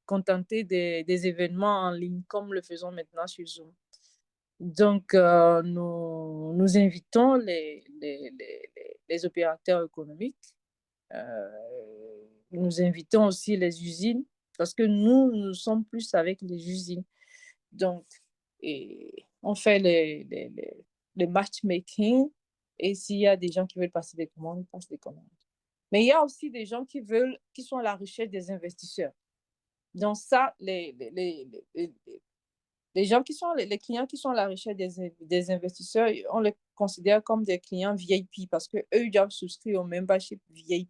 contenter des événements en ligne, comme le faisons maintenant sur Zoom. Donc, nous invitons les opérateurs économiques. Nous invitons aussi les usines, parce que nous sommes plus avec les usines. Donc, on fait les matchmaking. Et s'il y a des gens qui veulent passer des commandes, ils passent des commandes. Mais il y a aussi des gens qui sont à la recherche des investisseurs. Donc ça, les gens qui sont, les clients qui sont à la recherche des investisseurs, on les considère comme des clients VIP parce qu'eux, ils doivent souscrire au membership VIP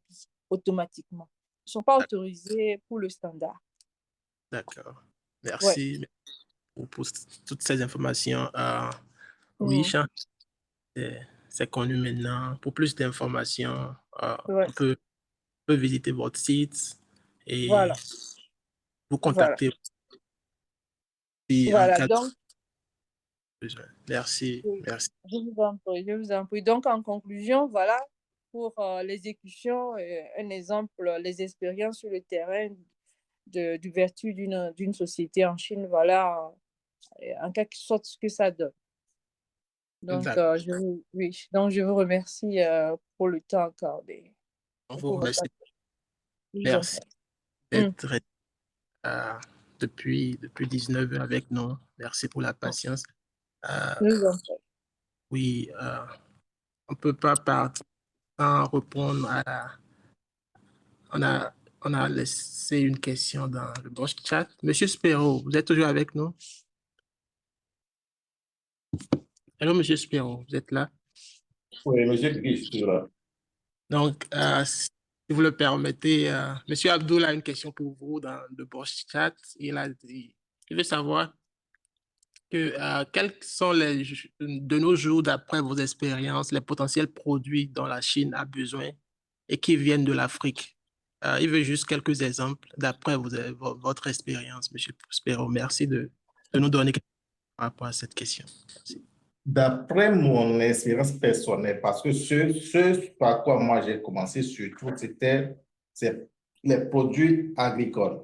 automatiquement. Ils ne sont pas autorisés pour le standard. D'accord. Merci pour toutes ces informations. Oui, c'est connu maintenant. Pour plus d'informations, on peut visiter votre site et vous contacter. Voilà, donc, merci. Je vous en prie. Donc, en conclusion, voilà, pour l'exécution, un exemple, les expériences sur le terrain d'ouverture d'une société en Chine, voilà, en quelque sorte ce que ça donne. Donc, je vous remercie pour le temps accordé. On vous remercie. Merci d'être depuis 19 heures avec nous. Merci pour la patience. Oui, on ne peut pas partir sans répondre on a laissé une question dans le bon chat. Monsieur Spero, vous êtes toujours avec nous? Allô, Monsieur Spero, vous êtes là? Oui, Monsieur Guy, je suis là. Donc, si vous le permettez, Monsieur Abdoul a une question pour vous dans le bon chat. Il veut savoir quels sont de nos jours, d'après vos expériences, les potentiels produits dont la Chine a besoin et qui viennent de l'Afrique. Il veut juste quelques exemples d'après votre expérience, M. Spero. Merci de nous donner quelques par rapport à cette question. Merci. D'après mon expérience personnelle, parce que ce par quoi moi j'ai commencé surtout, c'est les produits agricoles.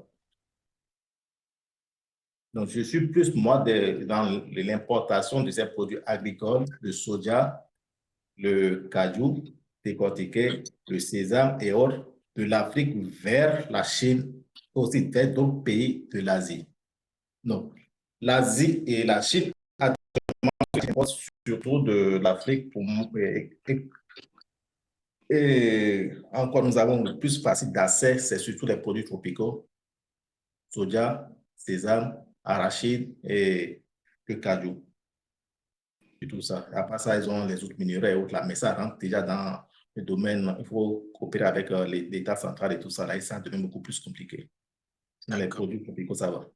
Donc, je suis plus, moi, dans l'importation de ces produits agricoles, le soja, le cajou, décortiqué, le sésame et autres, de l'Afrique vers la Chine, aussi vers d'autres pays de l'Asie. Donc, l'Asie et la Chine, surtout de l'Afrique, et encore, nous avons le plus facile d'accès, c'est surtout les produits tropicaux, soja, sésame, arachide et le cajou. Et tout ça. Après ça, ils ont les autres minéraux et autres là, mais ça rentre déjà dans le domaine, il faut coopérer avec l'État central et tout ça, là, et ça devient beaucoup plus compliqué. Dans les produits tropicaux, ça va.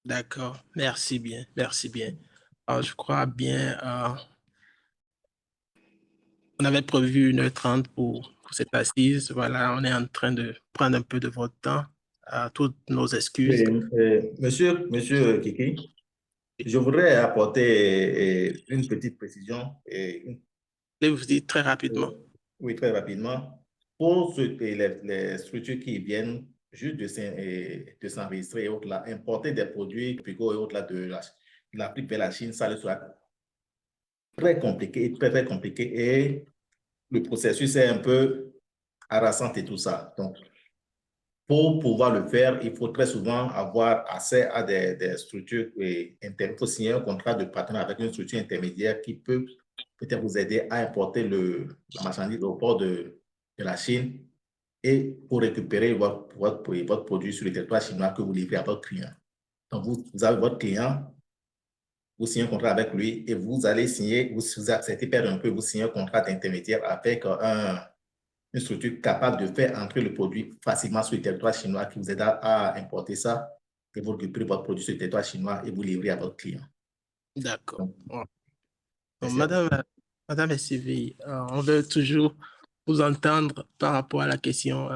D'accord, merci bien, merci bien. Je crois bien, on avait prévu 1h30 pour cette assise. Voilà, on est en train de prendre un peu de votre temps. Toutes nos excuses. Monsieur Kiki, je voudrais apporter une petite précision. Je vous dis très rapidement. Oui, très rapidement. Pour les structures qui viennent juste de s'enregistrer et autres, là, importer des produits tropicaux et autres là, de l'Afrique vers la Chine, ça sera très compliqué, très, très compliqué. Et le processus est un peu harassant et tout ça. Donc, pour pouvoir le faire, il faut très souvent avoir accès à des structures et il faut signer un contrat de partenariat avec une structure intermédiaire qui peut peut-être vous aider à importer la marchandise au port de la Chine et pour récupérer votre produit sur le territoire chinois que vous livrez à votre client. Donc, vous avez votre client, vous signez un contrat avec lui et vous allez signer, vous acceptez perdre un peu, vous signez un contrat d'intermédiaire avec une structure capable de faire entrer le produit facilement sur le territoire chinois qui vous aide à importer ça et vous récupérez votre produit sur le territoire chinois et vous livrez à votre client. D'accord. Donc, Donc, merci à vous. Madame Sylvie, on veut toujours vous entendre par rapport à la question,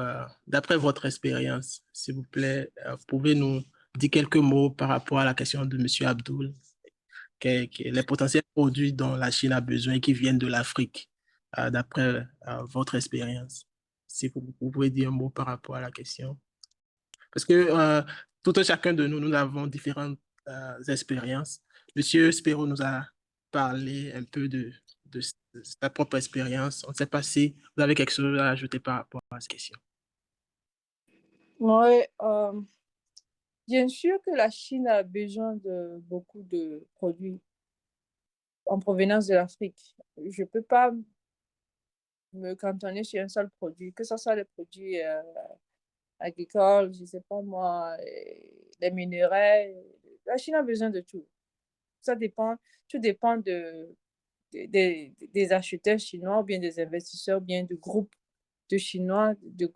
d'après votre expérience, s'il vous plaît, pouvez nous dire quelques mots par rapport à la question de Monsieur Abdoul, les potentiels produits dont la Chine a besoin et qui viennent de l'Afrique, d'après votre expérience. Si vous pouvez dire un mot par rapport à la question. Parce que tout un chacun de nous, nous avons différentes expériences. Monsieur Spero nous a parlé un peu de sa propre expérience. On ne sait pas si vous avez quelque chose à ajouter par rapport à cette question. Oui, bien sûr que la Chine a besoin de beaucoup de produits en provenance de l'Afrique. Je ne peux pas me cantonner sur un seul produit, que ce soit les produits agricoles, je ne sais pas moi, les minerais. La Chine a besoin de tout. Tout dépend des acheteurs chinois ou bien des investisseurs ou bien du groupe de Chinois, du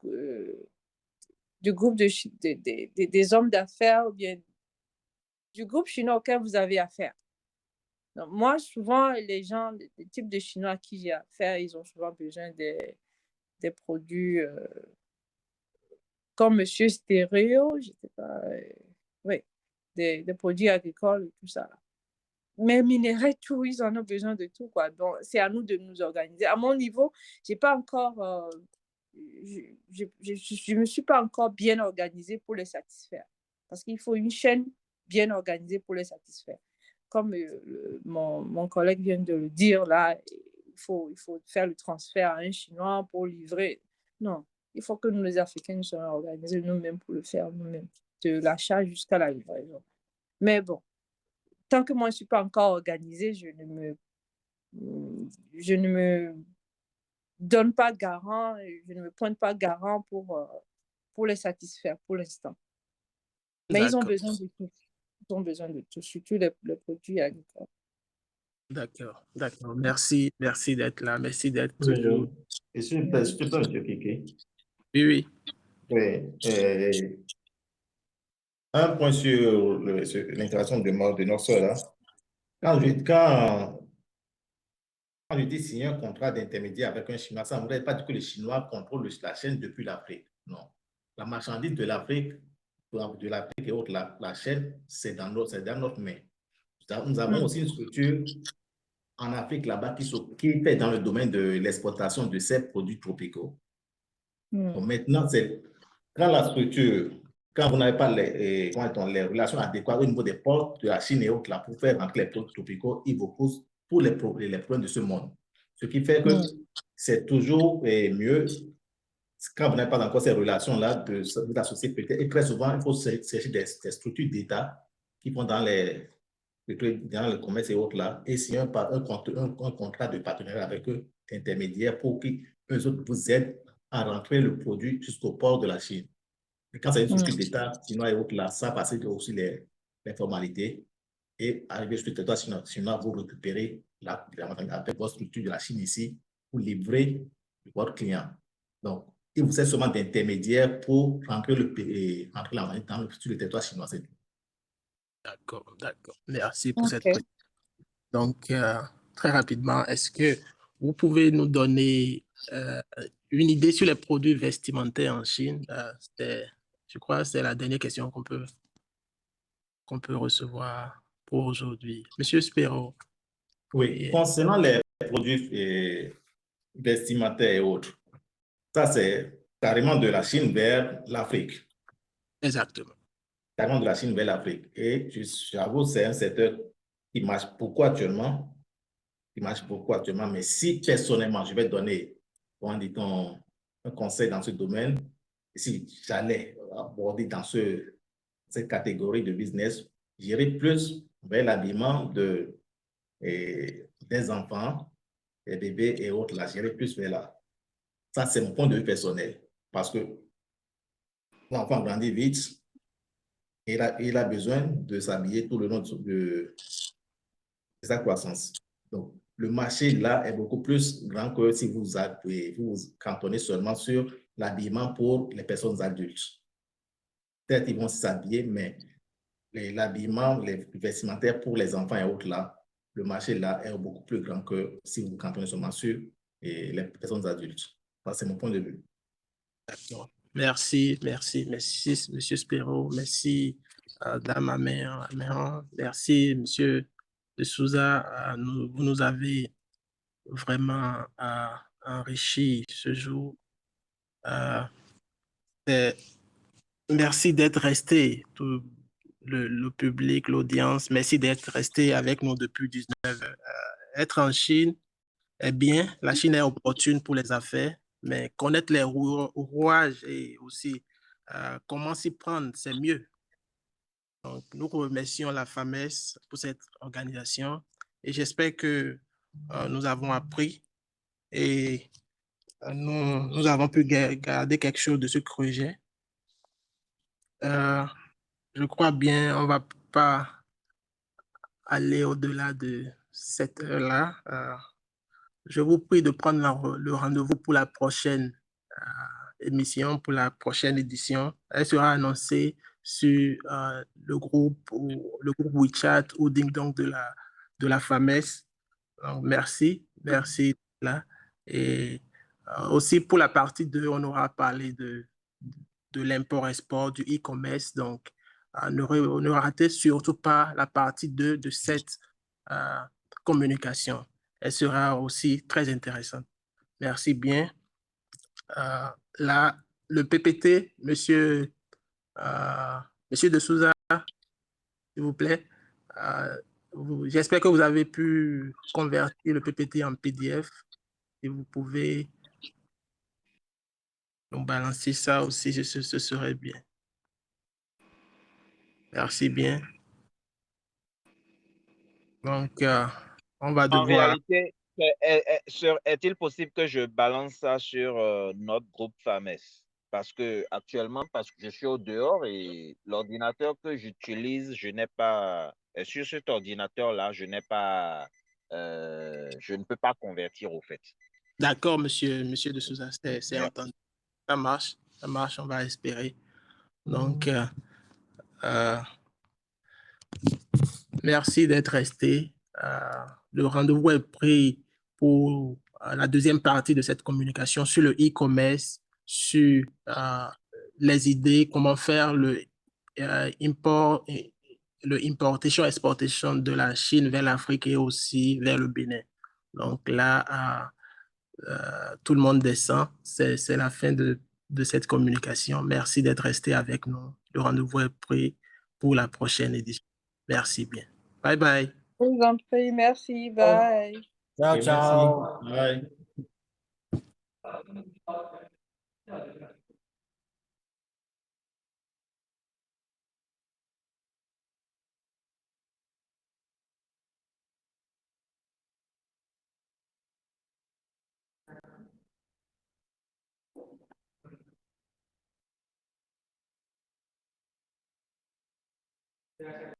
groupe des hommes d'affaires ou bien du groupe chinois auquel vous avez affaire. Donc, moi, souvent, les gens, les types de Chinois à qui j'ai affaire, ils ont souvent besoin des produits comme Monsieur Stéréo, je sais pas, oui, des produits agricoles et tout ça. Mais minerais, tout, ils en ont besoin de tout, quoi. Donc, c'est à nous de nous organiser. À mon niveau, j'ai pas encore, je me suis pas encore bien organisée pour les satisfaire. Parce qu'il faut une chaîne bien organisée pour les satisfaire. Comme mon collègue vient de le dire, là, il faut faire le transfert à un Chinois pour livrer. Non, il faut que nous, les Africains, nous soyons organisés nous-mêmes pour le faire nous-mêmes, de l'achat jusqu'à la livraison. Mais bon, tant que moi, je ne suis pas encore organisée, je ne me donne pas garant, je ne me pointe pas garant pour les satisfaire pour l'instant. Mais ils ont besoin de tout. Ils ont besoin de tout, surtout les produits agricoles. D'accord, d'accord. Merci d'être là. Merci d'être Oui, toujours. je suis un peu, M. Kiki. Oui, oui. Oui. Un point sur l'interaction de nos soeurs, là. Quand je dis signer un contrat d'intermédiaire avec un Chinois, ça ne voudrait pas dire que les Chinois contrôlent la chaîne depuis l'Afrique. Non. La marchandise de l'Afrique et autres, la chaîne, c'est dans notre main. Nous avons aussi une structure en Afrique là-bas qui est dans le domaine de l'exportation de ces produits tropicaux. Donc maintenant, quand vous n'avez pas les relations adéquates au niveau des ports de la Chine et autres là, pour faire rentrer les produits tropicaux, ils vous posent tous les problèmes de ce monde. Ce qui fait que c'est toujours mieux, quand vous n'avez pas encore ces relations-là, de vous associer peut-être. Et très souvent, il faut chercher des structures d'État qui vont dans le commerce et autres là, et signer un contrat de partenariat avec eux, intermédiaire, pour qu'eux autres vous aident à rentrer le produit jusqu'au port de la Chine. Et quand c'est une structure d'État, sinon et autres là, ça passe aussi les formalités et arriver sur le territoire chinois, vous récupérez avec votre structure de la Chine ici pour livrer votre client. Donc, il vous sert seulement d'intermédiaire pour rentrer la monnaie sur le territoire chinois. D'accord, d'accord. Merci pour cette précision. Donc, très rapidement, est-ce que vous pouvez nous donner une idée sur les produits vestimentaires en Chine? Je crois que c'est la dernière question qu'on peut recevoir pour aujourd'hui. Monsieur Spero. Oui, concernant les produits vestimentaire et autres. Ça, c'est carrément de la Chine vers l'Afrique. Exactement. Carrément de la Chine vers l'Afrique. Et j'avoue, c'est un secteur qui marche beaucoup actuellement. Mais si personnellement, je vais donner, comment dit-on, un conseil dans ce domaine, si j'allais aborder dans cette catégorie de business, j'irais plus vers l'habillement des enfants, des bébés et autres. Là, j'irais plus vers là. Ça, c'est mon point de vue personnel. Parce que l'enfant grandit vite, et il a besoin de s'habiller tout le long de sa croissance. Donc, le marché là est beaucoup plus grand que si vous vous cantonnez seulement sur l'habillement pour les personnes adultes. Peut-être ils vont s'habiller, mais l'habillement, les vestimentaires pour les enfants et autres là, le marché là est beaucoup plus grand que si vous cantonnez seulement sur les personnes adultes. Ça, c'est mon point de vue. D'accord. Merci, Monsieur Spero. Merci, Dame Améran. Merci, Monsieur de Souza. Vous nous avez vraiment enrichi ce jour. Merci d'être resté, tout le public, l'audience. Merci d'être resté avec nous depuis 19 heures. Être en Chine est bien. La Chine est opportune pour les affaires, mais connaître les rouages et aussi comment s'y prendre, c'est mieux. Donc, nous remercions la FAMES pour cette organisation et j'espère que nous avons appris et nous avons pu garder quelque chose de ce projet. Je crois bien, on ne va pas aller au-delà de cette heure-là. Je vous prie de prendre le rendez-vous pour la prochaine émission, pour la prochaine édition. Elle sera annoncée sur le groupe WeChat ou Ding Dong de la FAMES. Donc, merci là. Et aussi pour la partie 2, on aura parlé de l'import-export, du e-commerce. Donc, ne ratez surtout pas la partie 2 de cette communication. Elle sera aussi très intéressante. Merci bien. Là, le PPT, Monsieur de Souza, s'il vous plaît. J'espère que vous avez pu convertir le PPT en PDF. Et vous pouvez nous balancer ça aussi, ce serait bien. Merci bien. Donc, on va En devoir... réalité, est-il possible que je balance ça sur notre groupe FAMES? Parce que actuellement, parce que je suis au dehors et l'ordinateur que j'utilise, je n'ai pas, sur cet ordinateur-là, je ne peux pas convertir au fait. D'accord, monsieur de Souza, c'est entendu. Ça marche, on va espérer. Donc, merci d'être resté. Le rendez-vous est pris pour la deuxième partie de cette communication sur le e-commerce, sur les idées, comment faire le importation exportation de la Chine vers l'Afrique et aussi vers le Bénin. Donc là, tout le monde descend. C'est la fin de cette communication. Merci d'être resté avec nous. Le rendez-vous est pris pour la prochaine édition. Merci bien. Bye bye. Je vous en prie, merci, bye. Ciao, Et ciao. merci. Bye.